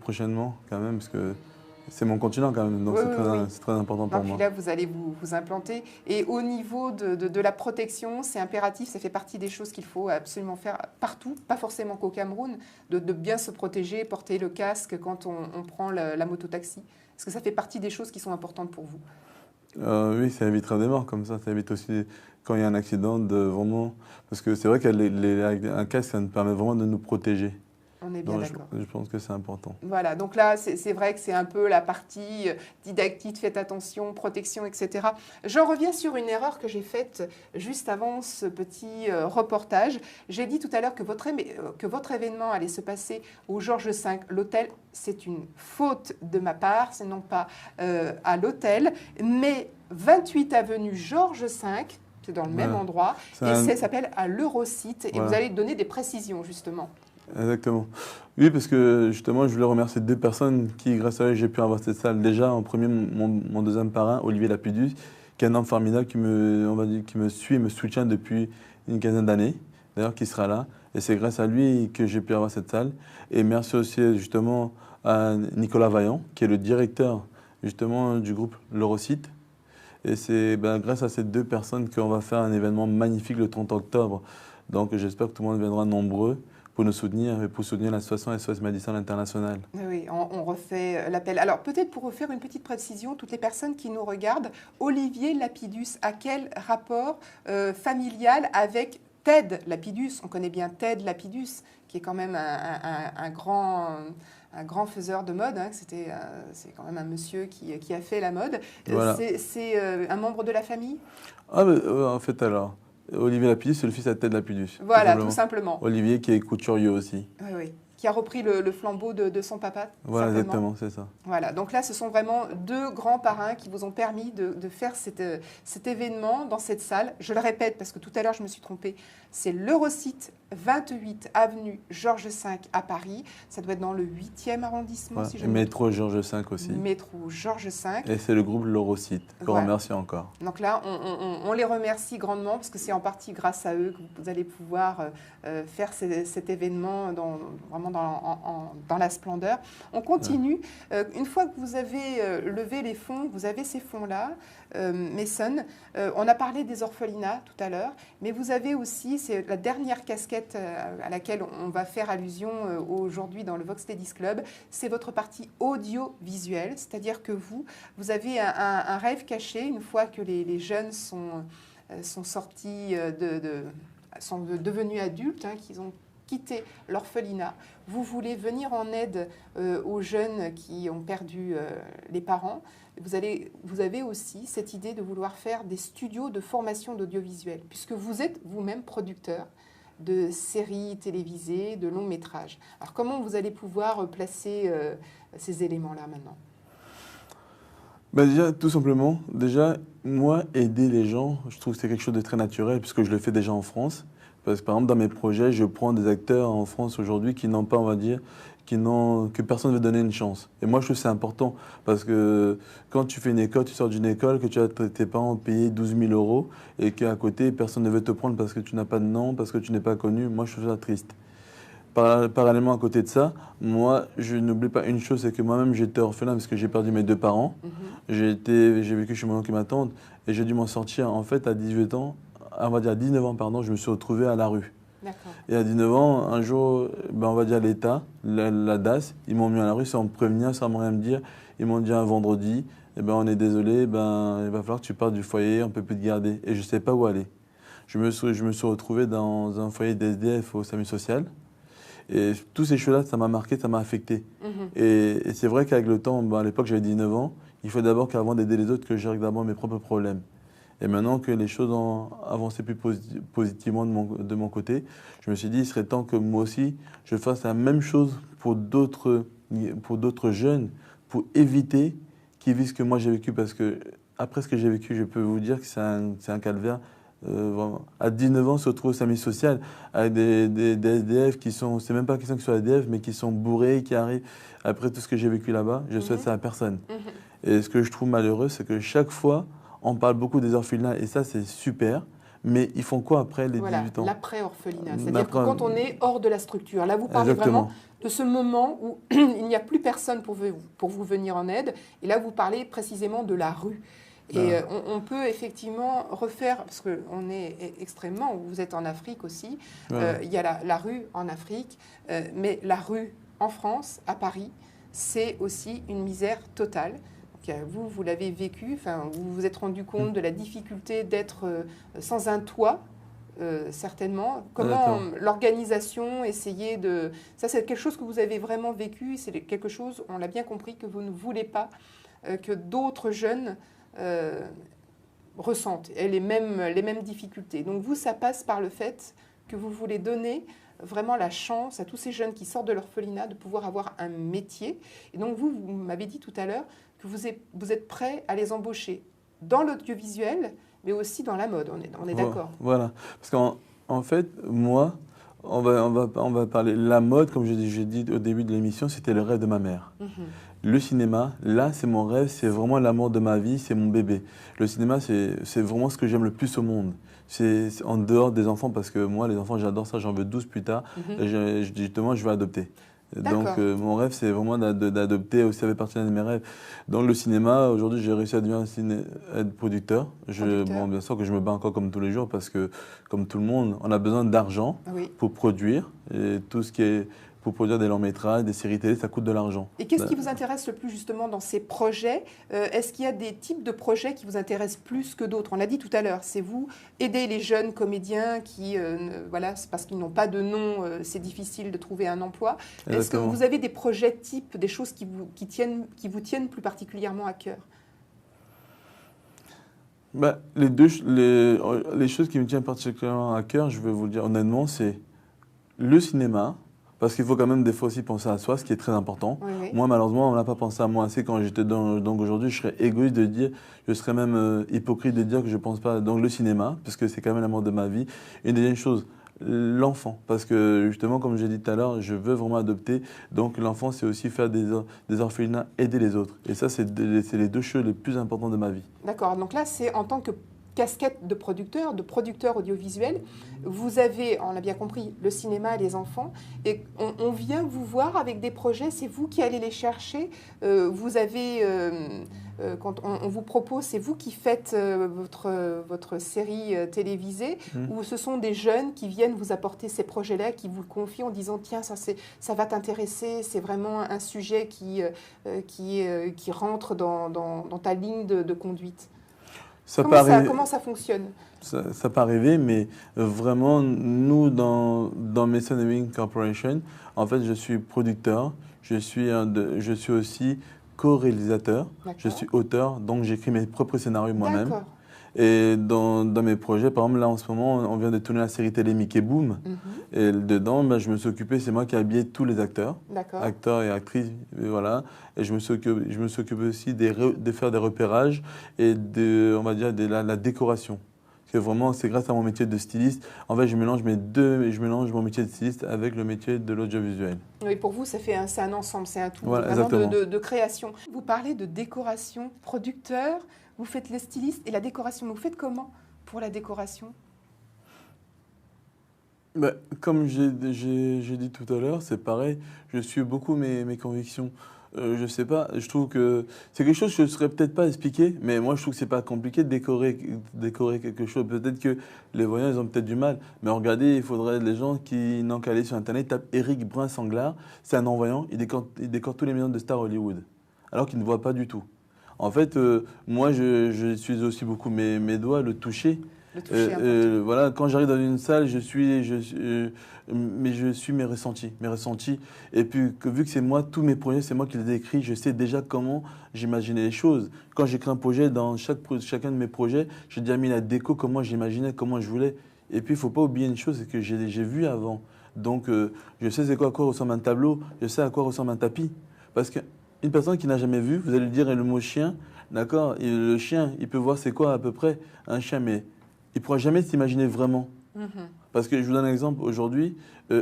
prochainement quand même, parce que c'est mon continent quand même, donc c'est très important pour moi. Puis là, vous allez vous implanter. Et au niveau de la protection, c'est impératif, ça fait partie des choses qu'il faut absolument faire partout, pas forcément qu'au Cameroun, de bien se protéger, porter le casque quand on prend la moto-taxi. Est-ce que ça fait partie des choses qui sont importantes pour vous? Oui, ça évitera des morts comme ça évite aussi quand il y a un accident de vraiment... Parce que c'est vrai qu'un casque, ça nous permet vraiment de nous protéger. On est bien d'accord. Je pense que c'est important. Voilà, donc là, c'est vrai que c'est un peu la partie didactique, faites attention, protection, etc. J'en reviens sur une erreur que j'ai faite juste avant ce petit reportage. J'ai dit tout à l'heure que votre événement allait se passer au Georges V, l'hôtel. C'est une faute de ma part, c'est non pas à l'hôtel, mais 28 avenue Georges V, c'est dans le même endroit, et ça s'appelle à l'Eurosite, et vous allez donner des précisions, justement. Exactement. Oui, parce que justement, je voulais remercier 2 personnes qui, grâce à eux, j'ai pu avoir cette salle. Déjà, en premier, mon deuxième parrain, Olivier Lapidus, qui est un homme formidable qui me suit et me soutient depuis une quinzaine d'années, d'ailleurs, qui sera là. Et c'est grâce à lui que j'ai pu avoir cette salle. Et merci aussi justement à Nicolas Vaillant, qui est le directeur justement du groupe L'Eurosite. Et c'est grâce à ces 2 personnes qu'on va faire un événement magnifique le 30 octobre. Donc j'espère que tout le monde viendra nombreux pour nous soutenir et pour soutenir l'association SOS Madison International. Oui, on refait l'appel. Alors peut-être pour refaire une petite précision, toutes les personnes qui nous regardent, Olivier Lapidus a quel rapport familial avec Ted Lapidus? On connaît bien Ted Lapidus, qui est quand même un grand faiseur de mode. Hein. C'est quand même un monsieur qui a fait la mode. Voilà. C'est un membre de la famille? En fait, alors... Olivier Lapidus, c'est le fils à Ted Lapidus. Voilà, tout simplement. Olivier qui est couturier aussi. Oui. Qui a repris le flambeau de son papa. Voilà, exactement, c'est ça. Voilà, donc là, ce sont vraiment 2 grands parrains qui vous ont permis de faire cet événement dans cette salle. Je le répète parce que tout à l'heure, je me suis trompée. C'est l'Eurosite, 28 avenue Georges V à Paris. Ça doit être dans le 8e arrondissement, si je me trompe. Métro Georges V aussi. Métro Georges V. Et c'est le groupe L'Eurosite, qu'on remercie encore. Donc là, on les remercie grandement parce que c'est en partie grâce à eux que vous allez pouvoir faire cet événement dans vraiment dans la splendeur. On continue. Une fois que vous avez levé les fonds, vous avez ces fonds-là, Mason. On a parlé des orphelinats tout à l'heure, mais vous avez aussi, c'est la dernière casquette à laquelle on va faire allusion aujourd'hui dans le Vox Ladies Club, c'est votre partie audiovisuelle, c'est-à-dire que vous avez un rêve caché une fois que les jeunes sont sortis sont devenus adultes, qu'ils ont quitté l'orphelinat. Vous voulez venir en aide aux jeunes qui ont perdu les parents. Vous avez aussi cette idée de vouloir faire des studios de formation d'audiovisuel, puisque vous êtes vous-même producteur de séries télévisées, de longs métrages. Alors comment vous allez pouvoir placer ces éléments-là maintenant ? Déjà, tout simplement, moi, aider les gens, je trouve que c'est quelque chose de très naturel, puisque je le fais déjà en France. Parce que par exemple, dans mes projets, je prends des acteurs en France aujourd'hui qui n'ont pas, on va dire, que personne ne veut donner une chance. Et moi, je trouve que c'est important, parce que quand tu fais une école, tu sors d'une école, que tu as tes parents payés 12 000 € et qu'à côté, personne ne veut te prendre parce que tu n'as pas de nom, parce que tu n'es pas connu, moi, je trouve ça triste. Parallèlement, à côté de ça, moi, je n'oublie pas une chose, c'est que moi-même, j'étais orphelin parce que j'ai perdu mes 2 parents. J'ai vécu chez mon oncle et ma tante et j'ai dû m'en sortir. En fait, à 19 ans, je me suis retrouvé à la rue. Et à 19 ans, un jour, on va dire l'État, la DAS, ils m'ont mis à la rue sans me prévenir, sans rien me dire. Ils m'ont dit un vendredi, on est désolé, il va falloir que tu partes du foyer, on ne peut plus te garder. Et je ne sais pas où aller. Je me suis retrouvé dans un foyer d'SDF au SAMU social. Et toutes ces choses-là, ça m'a marqué, ça m'a affecté. Et c'est vrai qu'avec le temps, à l'époque j'avais 19 ans, il faut d'abord qu'avant d'aider les autres, que je règle d'abord mes propres problèmes. Et maintenant que les choses ont avancé plus positivement de mon côté, je me suis dit, il serait temps que moi aussi, je fasse la même chose pour d'autres jeunes, pour éviter qu'ils vivent ce que moi j'ai vécu. Parce que après ce que j'ai vécu, je peux vous dire que c'est un calvaire. Vraiment. À 19 ans, se retrouve au SAMU social avec des SDF qui sont, c'est même pas question qu'ils soient SDF, mais qui sont bourrés, qui arrivent. Après tout ce que j'ai vécu là-bas, je souhaite ça à personne. Et ce que je trouve malheureux, c'est que chaque fois, on parle beaucoup des orphelinats, et ça, c'est super. Mais ils font quoi après les 18 ans ? L'après-orphelinat, c'est-à-dire que quand on est hors de la structure. Là, vous parlez vraiment de ce moment où il n'y a plus personne pour vous venir en aide. Et là, vous parlez précisément de la rue. Et on peut effectivement refaire, parce qu'on est extrêmement, vous êtes en Afrique aussi, il y a la rue en Afrique, mais la rue en France, à Paris, c'est aussi une misère totale. Donc, vous l'avez vécu, vous vous êtes rendu compte de la difficulté d'être sans un toit, certainement. Comment l'organisation, essayer de... Ça, c'est quelque chose que vous avez vraiment vécu, c'est quelque chose, on l'a bien compris, que vous ne voulez pas que d'autres jeunes ressentent les mêmes difficultés. Donc vous, ça passe par le fait que vous voulez donner vraiment la chance à tous ces jeunes qui sortent de l'orphelinat de pouvoir avoir un métier. Et donc vous m'avez dit tout à l'heure que vous êtes prêt à les embaucher dans l'audiovisuel, mais aussi dans la mode. On est d'accord. Voilà. Parce qu'en fait, moi, on va parler. La mode, comme j'ai dit au début de l'émission, c'était le rêve de ma mère. Le cinéma, là, c'est mon rêve, c'est vraiment l'amour de ma vie, c'est mon bébé. Le cinéma, c'est vraiment ce que j'aime le plus au monde. C'est en dehors des enfants, parce que moi, les enfants, j'adore ça, j'en veux 12 plus tard. Et justement, je vais adopter. Donc, mon rêve, c'est vraiment d'adopter, aussi, ça fait partie de mes rêves. Dans le cinéma, aujourd'hui, j'ai réussi à devenir être producteur. Bien sûr que je me bats encore comme tous les jours, parce que, comme tout le monde, on a besoin d'argent pour produire. Et tout ce qui est... Pour produire des longs métrages, des séries télé, ça coûte de l'argent. Et qu'est-ce qui vous intéresse le plus justement dans ces projets ? Est-ce qu'il y a des types de projets qui vous intéressent plus que d'autres ? On l'a dit tout à l'heure, c'est vous aider les jeunes comédiens qui, c'est parce qu'ils n'ont pas de nom, c'est difficile de trouver un emploi. Est-ce que vous avez des projets types, des choses qui vous tiennent plus particulièrement à cœur ? Les choses qui me tiennent particulièrement à cœur, je vais vous le dire honnêtement, c'est le cinéma. Parce qu'il faut quand même des fois aussi penser à soi, ce qui est très important. Moi, malheureusement, on n'a pas pensé à moi assez quand j'étais donc aujourd'hui, je serais égoïste de dire, je serais même hypocrite de dire que je ne pense pas dans le cinéma, parce que c'est quand même l'amour de ma vie. Une deuxième chose, l'enfant. Parce que justement, comme j'ai dit tout à l'heure, je veux vraiment adopter. Donc l'enfant, c'est aussi faire des orphelinats, aider les autres. Et ça, c'est les 2 choses les plus importantes de ma vie. D'accord. Donc là, c'est en tant que casquette de producteur audiovisuel. Vous avez, on l'a bien compris, le cinéma et les enfants. Et on vient vous voir avec des projets, c'est vous qui allez les chercher. Vous avez, quand on vous propose, c'est vous qui faites votre série télévisée, ou ce sont des jeunes qui viennent vous apporter ces projets-là, qui vous le confient en disant, tiens, ça va t'intéresser, c'est vraiment un sujet qui rentre dans ta ligne de conduite. Comment ça fonctionne? Ça peut arriver, mais vraiment, nous, dans Mason & Wing Corporation, en fait, je suis producteur, je suis aussi co-réalisateur, je suis auteur, donc j'écris mes propres scénarios moi-même. Et dans mes projets, par exemple, là en ce moment, on vient de tourner la série télé Mickey Boom. Et dedans, ben, je me suis occupé, c'est moi qui ai habillé tous les acteurs et actrices. Et voilà. Et je me suis occupé aussi de faire des repérages et on va dire, de la décoration. Parce que vraiment, c'est grâce à mon métier de styliste. En fait, je mélange mon métier de styliste avec le métier de l'audiovisuel. Oui, pour vous, c'est un ensemble, c'est un tout, voilà, vraiment de création. Vous parlez de décoration, producteur. Vous faites les stylistes et la décoration. Vous faites comment pour la décoration? Ben, comme j'ai dit tout à l'heure, c'est pareil. Je suis beaucoup mes convictions. Je sais pas, je trouve que c'est quelque chose que je ne saurais peut-être pas expliquer, mais moi je trouve que c'est pas compliqué de décorer quelque chose. Peut-être que les voyants, ils ont peut-être du mal, mais regardez, il faudrait les gens qui n'ont qu'à aller sur Internet, tapent Éric Brun-Sanglard, c'est un non-voyant, il décore tous les millions de stars Hollywood, alors qu'il ne voit pas du tout. En fait, moi, je suis aussi beaucoup mes doigts, le toucher. Voilà, quand j'arrive dans une salle, je suis mes ressentis. Et puis, vu que c'est moi, tous mes projets, c'est moi qui les écris, je sais déjà comment j'imaginais les choses. Quand j'écris un projet, dans chacun de mes projets, j'ai déjà mis la déco, comment j'imaginais, comment je voulais. Et puis, il ne faut pas oublier une chose, c'est que j'ai vu avant. Donc, je sais à quoi ressemble un tableau, je sais à quoi ressemble un tapis. Parce que une personne qui n'a jamais vu, vous allez lui dire le mot chien, d'accord? Le chien, il peut voir c'est quoi à peu près un chien, mais il ne pourra jamais s'imaginer vraiment. Parce que je vous donne un exemple, aujourd'hui,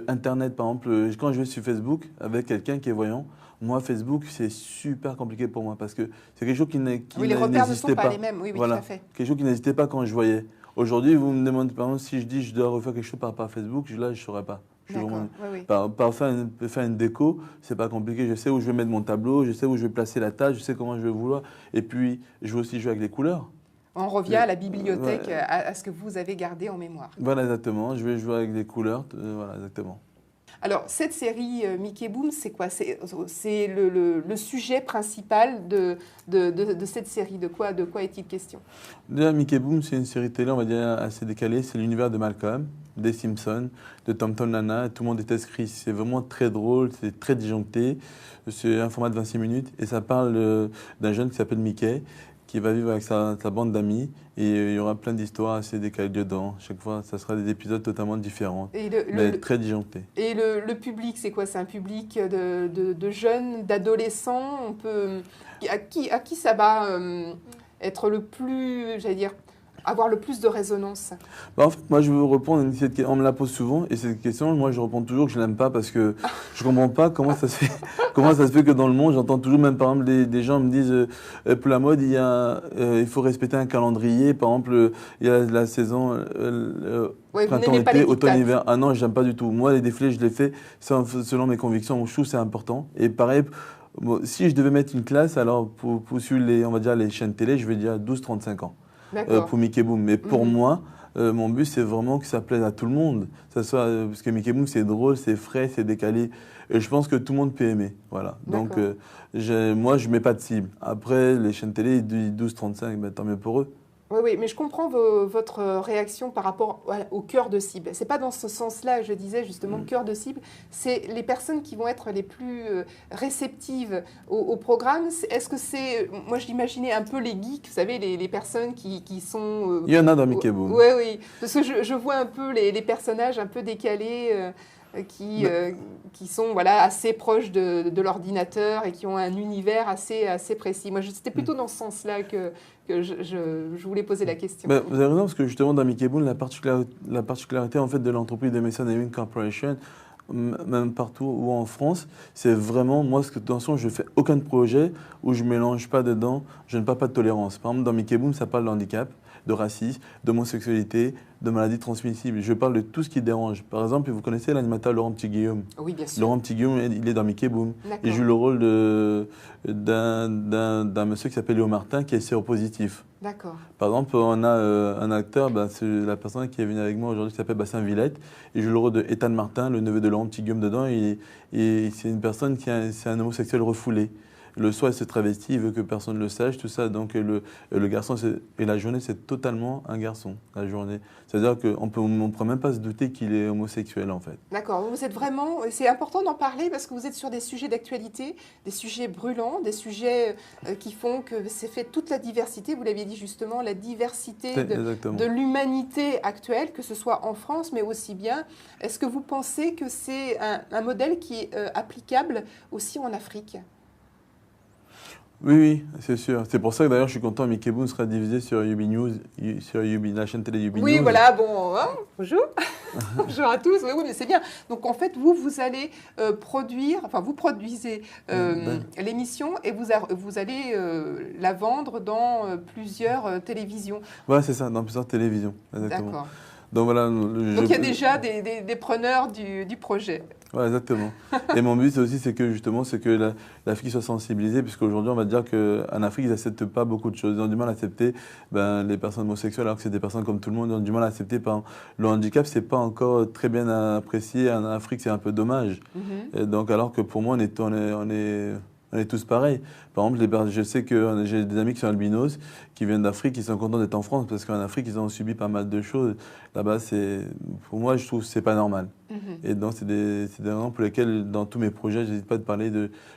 Internet, par exemple, quand je vais sur Facebook avec quelqu'un qui est voyant, moi, Facebook, c'est super compliqué pour moi parce que c'est quelque chose qui n'existait pas. Oui, les repères ne sont pas les mêmes, oui, voilà, tout à fait. Quelque chose qui n'existait pas quand je voyais. Aujourd'hui, vous me demandez, par exemple, si je dis que je dois refaire quelque chose par rapport à Facebook, là, je ne saurais pas. Par faire une déco, c'est pas compliqué. Je sais où je vais mettre mon tableau, je sais où je vais placer la tâche, je sais comment je vais vouloir. Et puis, je vais aussi jouer avec les couleurs. On revient à la bibliothèque, à ce que vous avez gardé en mémoire. Voilà, exactement. Je vais jouer avec les couleurs. Voilà, exactement. Alors, cette série Mickey Boom, c'est quoi? C'est le sujet principal de cette série. De quoi est-il question? Déjà, Mickey Boom, c'est une série télé, on va dire, assez décalée. C'est l'univers de Malcolm, des Simpsons, de Tom Tom Nana. Tout le monde déteste Chris. C'est vraiment très drôle, c'est très disjoncté. C'est un format de 26 minutes. Et ça parle d'un jeune qui s'appelle Mickey, qui va vivre avec sa bande d'amis. Et il y aura plein d'histoires assez décalées dedans. Chaque fois, ça sera des épisodes totalement différents, mais très disjonctés. Et le public, c'est quoi? C'est un public de jeunes, d'adolescents? À qui ça va être le plus, j'allais dire, avoir le plus de résonance? En fait, moi, je veux répondre à cette question. On me la pose souvent, et cette question, moi, je réponds toujours que je ne l'aime pas parce que je ne comprends pas comment ça se fait que dans le monde, j'entends toujours, même par exemple, des gens me disent pour la mode, il faut respecter un calendrier. Par exemple, il y a la saison printemps-été, automne-hiver. Ah non, je n'aime pas du tout. Moi, les défilés, je les fais selon mes convictions. Je trouve que c'est important. Et pareil, si je devais mettre une classe, alors pour suivre on va dire, les chaînes télé, je vais dire 12-35 ans. Pour Mickey Boom. Mais pour moi, mon but, c'est vraiment que ça plaise à tout le monde. Parce que Mickey Boom, c'est drôle, c'est frais, c'est décalé. Et je pense que tout le monde peut aimer. Voilà. Donc, moi, je ne mets pas de cible. Après, les chaînes télé, 12-35, ben, tant mieux pour eux. Oui, mais je comprends votre réaction par rapport au cœur de cible. Ce n'est pas dans ce sens-là, je disais justement, cœur de cible. C'est les personnes qui vont être les plus réceptives au programme. Est-ce que c'est... Moi, j'imaginais un peu les geeks, vous savez, les personnes qui sont... Il y en a dans Mickey Boom. Oui. Parce que je vois un peu les personnages un peu décalés... qui sont assez proches de l'ordinateur et qui ont un univers assez précis. Moi, c'était plutôt dans ce sens-là que je voulais poser la question. Vous avez raison, parce que justement, dans Mickey Boom, la particularité en fait, de l'entreprise de Mason & Wing Corporation, même partout ou en France, c'est vraiment, moi, ce que, de toute façon, je ne fais aucun projet où je ne mélange pas dedans, je ne parle pas de tolérance. Par exemple, dans Mickey Boom, ça parle de handicap, de racisme, d'homosexualité, de maladies transmissibles. Je parle de tout ce qui dérange. Par exemple, vous connaissez l'animateur Laurent Petit-Guillaume? Oui, bien sûr. Laurent Petit-Guillaume, il est dans Mickey Boom. Il joue le rôle d'un monsieur qui s'appelle Léo Martin, qui est séropositif. D'accord. Par exemple, on a un acteur, c'est la personne qui est venue avec moi aujourd'hui, qui s'appelle Bastien Villette. Il joue le rôle de Ethan Martin, le neveu de Laurent Petit-Guillaume dedans. Et c'est une personne c'est un homosexuel refoulé. Le soir, il se travestit, il veut que personne ne le sache, tout ça. Donc, le garçon, et la journée, c'est totalement un garçon, la journée. C'est-à-dire qu'on ne pourrait même pas se douter qu'il est homosexuel, en fait. D'accord. Vous êtes vraiment... C'est important d'en parler parce que vous êtes sur des sujets d'actualité, des sujets brûlants, des sujets qui font que c'est fait toute la diversité. Vous l'aviez dit justement, la diversité de l'humanité actuelle, que ce soit en France, mais aussi bien. Est-ce que vous pensez que c'est un modèle qui est applicable aussi en Afrique ? Oui, c'est sûr. C'est pour ça que d'ailleurs, je suis content, Mickey Boom sera diffusé sur Yubi News, sur la chaîne télé Yubi News. Oui, voilà, bon, hein, bonjour. Bonjour à tous. Oui, mais c'est bien. Donc, en fait, vous allez vous produisez l'émission et vous allez la vendre dans plusieurs télévisions. Voilà, c'est ça, dans plusieurs télévisions, exactement. D'accord. Donc, voilà. Donc, il y a déjà des preneurs du projet. Oui, exactement. Et mon but aussi, c'est que l'Afrique soit sensibilisée, puisqu'aujourd'hui, on va dire qu'en Afrique, ils n'acceptent pas beaucoup de choses. Ils ont du mal à accepter les personnes homosexuelles, alors que c'est des personnes comme tout le monde. Ils ont du mal à accepter. Le handicap, ce n'est pas encore très bien apprécié. En Afrique, c'est un peu dommage. Et donc, alors que pour moi, on est tous pareils. Par exemple, je sais que j'ai des amis qui sont albinos, qui viennent d'Afrique, qui sont contents d'être en France, parce qu'en Afrique, ils ont subi pas mal de choses. Là-bas, pour moi, je trouve que ce n'est pas normal. Et donc, c'est des raisons pour lesquelles, dans tous mes projets, je n'hésite pas à parler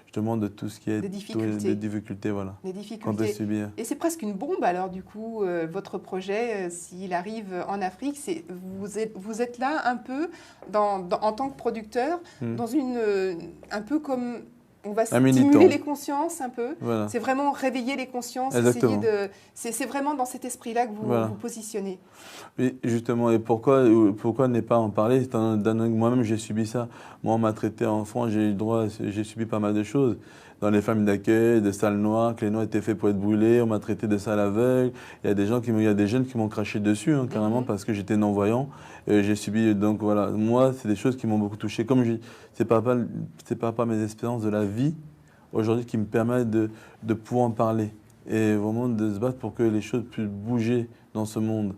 justement de tout ce qui est... Des difficultés. Des difficultés, voilà. Des difficultés. Qu'on peut subir. Et c'est presque une bombe, alors, du coup, votre projet, s'il arrive en Afrique, vous êtes là un peu, en tant que producteur, dans un peu comme... On va stimuler les consciences un peu. Voilà. C'est vraiment réveiller les consciences. C'est vraiment dans cet esprit-là que vous vous positionnez. Oui, justement. Et pourquoi ne pas en parler? Moi-même, j'ai subi ça. Moi, on m'a traité enfant, j'ai subi pas mal de choses. Dans les familles d'accueil, des salles noires, que les noix étaient faits pour être brûlés. On m'a traité de salles aveugles. Il y a des jeunes qui m'ont craché dessus, carrément, parce que j'étais non-voyant. J'ai subi, donc voilà, moi, c'est des choses qui m'ont beaucoup touché. Comme je dis, c'est par rapport à mes expériences de la vie, aujourd'hui, qui me permettent de pouvoir en parler. Et vraiment de se battre pour que les choses puissent bouger dans ce monde.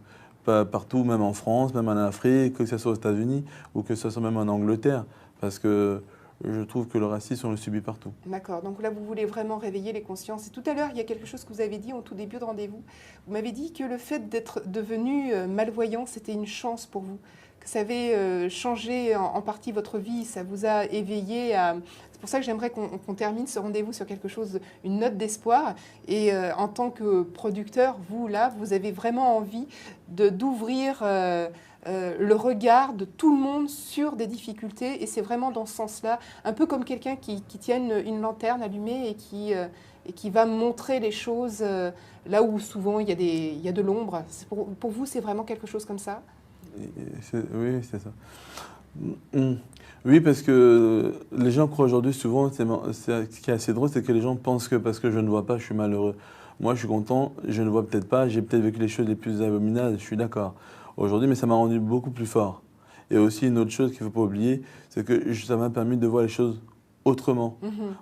Partout, même en France, même en Afrique, que ce soit aux États-Unis ou que ce soit même en Angleterre. Parce que je trouve que le racisme, on le subit partout. D'accord. Donc là, vous voulez vraiment réveiller les consciences. Et tout à l'heure, il y a quelque chose que vous avez dit au tout début de rendez-vous. Vous m'avez dit que le fait d'être devenu malvoyant, c'était une chance pour vous. Que ça avait changé en partie votre vie. Ça vous a éveillé à... C'est pour ça que j'aimerais qu'on termine ce rendez-vous sur quelque chose, une note d'espoir. Et en tant que producteur, vous avez vraiment envie d'ouvrir... le regard de tout le monde sur des difficultés, et c'est vraiment dans ce sens-là, un peu comme quelqu'un qui tient une lanterne allumée et qui va montrer les choses là où souvent il y a de l'ombre. Pour vous, c'est vraiment quelque chose comme ça? Oui, c'est ça. Oui, parce que les gens croient aujourd'hui souvent, ce qui est assez drôle, c'est que les gens pensent que parce que je ne vois pas, je suis malheureux. Moi, je suis content, je ne vois peut-être pas, j'ai peut-être vécu les choses les plus abominables, je suis d'accord. Aujourd'hui, mais ça m'a rendu beaucoup plus fort. Et aussi, une autre chose qu'il ne faut pas oublier, c'est que ça m'a permis de voir les choses autrement.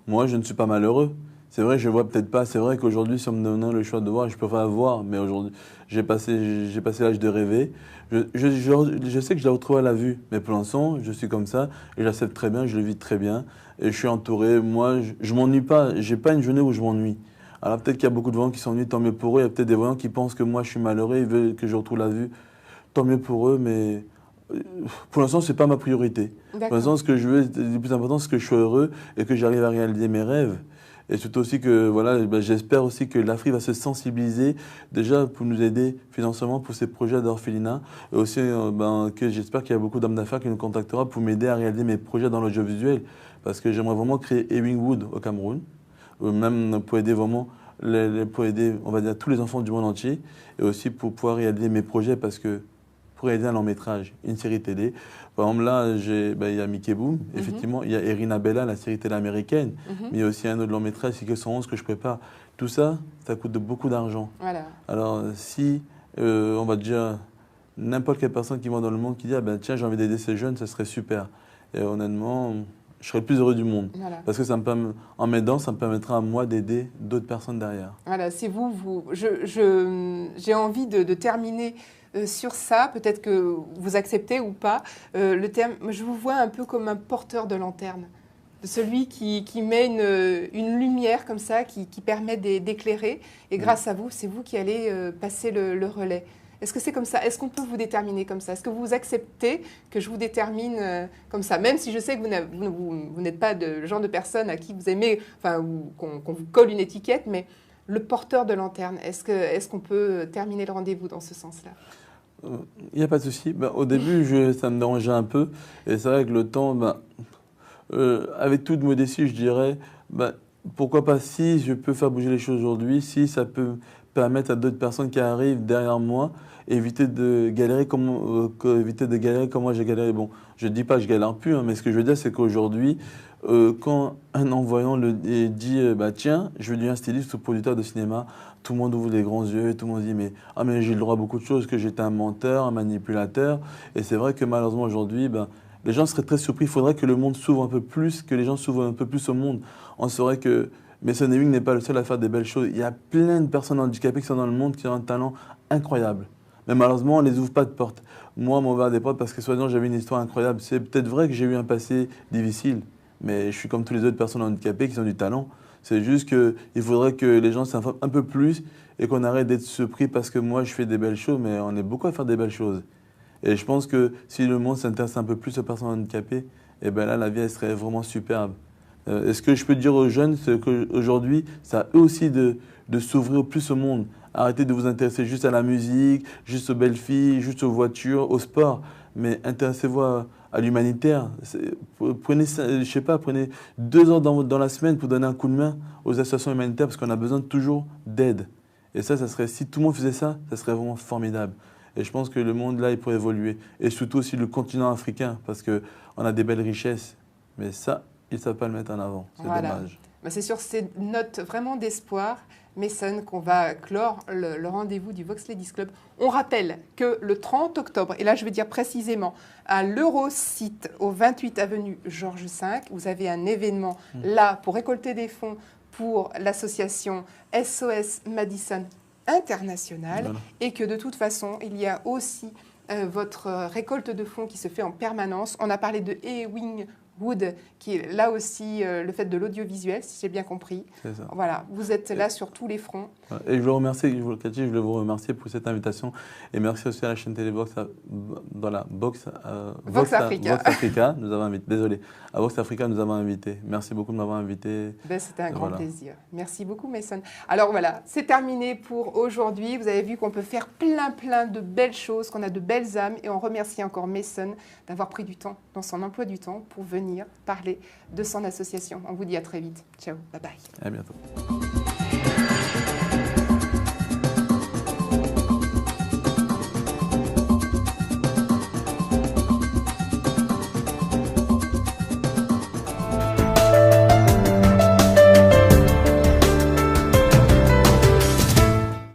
Moi, je ne suis pas malheureux. C'est vrai, je ne vois peut-être pas. C'est vrai qu'aujourd'hui, si on me donne le choix de voir, je peux pas voir. Mais aujourd'hui, j'ai passé l'âge de rêver. Je sais que je la retrouve à la vue. Mais pour l'instant, je suis comme ça. Et j'accepte très bien, je le vis très bien. Et je suis entouré. Moi, je ne m'ennuie pas. Je n'ai pas une journée où je m'ennuie. Alors peut-être qu'il y a beaucoup de voyants qui s'ennuient, tant mieux pour eux. Il y a peut-être des voyants qui pensent que moi, je suis malheureux. Ils veulent que je retrouve la vue. Tant mieux pour eux, mais pour l'instant, ce n'est pas ma priorité. Pour l'instant, ce que je veux, le plus important, c'est que je sois heureux et que j'arrive à réaliser mes rêves. Et surtout aussi que, voilà, j'espère aussi que l'Afrique va se sensibiliser, déjà pour nous aider financièrement pour ces projets d'orphelinat. Et aussi que j'espère qu'il y a beaucoup d'hommes d'affaires qui nous contactera pour m'aider à réaliser mes projets dans l'audiovisuel. Parce que j'aimerais vraiment créer Ewingwood au Cameroun, même pour aider vraiment... pour aider, on va dire, tous les enfants du monde entier. Et aussi pour pouvoir réaliser mes projets, parce que pour aider un long métrage, une série télé. Par exemple, là, il y a Mickey Boom, effectivement, il y a Irina Bella, la série télé américaine, mais il y a aussi un autre long métrage, Secret 111, que je prépare. Tout ça, ça coûte beaucoup d'argent. Voilà. Alors, si, on va dire, n'importe quelle personne qui va dans le monde qui dit « Ah ben tiens, j'ai envie d'aider ces jeunes, ça serait super ». Et honnêtement, je serais le plus heureux du monde. Voilà. Parce que en m'aidant, ça me permettra à moi d'aider d'autres personnes derrière. Voilà, c'est j'ai envie de terminer sur ça, peut-être que vous acceptez ou pas. Le terme, je vous vois un peu comme un porteur de lanterne, de celui qui met une lumière comme ça, qui permet d'éclairer. Et grâce à vous, c'est vous qui allez passer le relais. Est-ce que c'est comme ça? Est-ce qu'on peut vous déterminer comme ça? Est-ce que vous acceptez que je vous détermine comme ça? Même si je sais que vous n'êtes pas le genre de personne à qui vous aimez, enfin, qu'on vous colle une étiquette, mais le porteur de lanterne, est-ce qu'on peut terminer le rendez-vous dans ce sens-là? Il n'y a pas de souci. Au début, ça me dérangeait un peu. Et c'est vrai que le temps, avec toute modestie, je dirais, pourquoi pas, si je peux faire bouger les choses aujourd'hui, si ça peut permettre à d'autres personnes qui arrivent derrière moi, éviter de galérer comme moi j'ai galéré. Bon, je ne dis pas que je galère plus, mais ce que je veux dire, c'est qu'aujourd'hui, quand un envoyant dit tiens, je veux devenir styliste ou producteur de cinéma, tout le monde ouvre les grands yeux et tout le monde dit mais j'ai le droit à beaucoup de choses, que j'étais un menteur, un manipulateur. Et c'est vrai que malheureusement aujourd'hui, les gens seraient très surpris. Il faudrait que le monde s'ouvre un peu plus, que les gens s'ouvrent un peu plus au monde. On saurait que Mason Ewing n'est pas le seul à faire des belles choses. Il y a plein de personnes handicapées qui sont dans le monde qui ont un talent incroyable. Mais malheureusement, on ne les ouvre pas de porte. Moi, on m'a ouvert des portes parce que soi-disant, j'avais une histoire incroyable. C'est peut-être vrai que j'ai eu un passé difficile, mais je suis comme toutes les autres personnes handicapées qui ont du talent. C'est juste qu'il faudrait que les gens s'informent un peu plus et qu'on arrête d'être surpris parce que moi, je fais des belles choses, mais on est beaucoup à faire des belles choses. Et je pense que si le monde s'intéresse un peu plus aux personnes handicapées, là, la vie, elle serait vraiment superbe. Est-ce que je peux dire aux jeunes qu'aujourd'hui, c'est à eux aussi de s'ouvrir plus au monde. Arrêtez de vous intéresser juste à la musique, juste aux belles filles, juste aux voitures, au sport. Mais intéressez-vous à l'humanitaire. Prenez 2 heures dans la semaine pour donner un coup de main aux associations humanitaires parce qu'on a besoin toujours d'aide. Et ça serait, si tout le monde faisait ça, ça serait vraiment formidable. Et je pense que le monde, là, il pourrait évoluer. Et surtout aussi le continent africain parce qu'on a des belles richesses. Mais ça, ils ne savent pas le mettre en avant. C'est dommage. C'est sur ces notes vraiment d'espoir, Mason, qu'on va clore le rendez-vous du Vox Ladies Club. On rappelle que le 30 octobre, et là je vais dire précisément, à l'Eurosite, au 28 avenue Georges V, vous avez un événement là pour récolter des fonds pour l'association SOS Madison International. Voilà. Et que de toute façon, il y a aussi votre récolte de fonds qui se fait en permanence. On a parlé de Ewing Wood, qui est là aussi le fait de l'audiovisuel, si j'ai bien compris. C'est ça. Voilà, vous êtes là sur tous les fronts. Et je voulais vous remercier pour cette invitation. Et merci aussi à la chaîne télé Vox Africa. Nous avons invité. Désolé. À Vox Africa, nous avons invité. Merci beaucoup de m'avoir invité. C'était un grand plaisir. Merci beaucoup, Mason. Alors voilà, c'est terminé pour aujourd'hui. Vous avez vu qu'on peut faire plein de belles choses, qu'on a de belles âmes. Et on remercie encore Mason d'avoir pris du temps dans son emploi du temps pour venir parler de son association. On vous dit à très vite. Ciao, bye bye. À bientôt.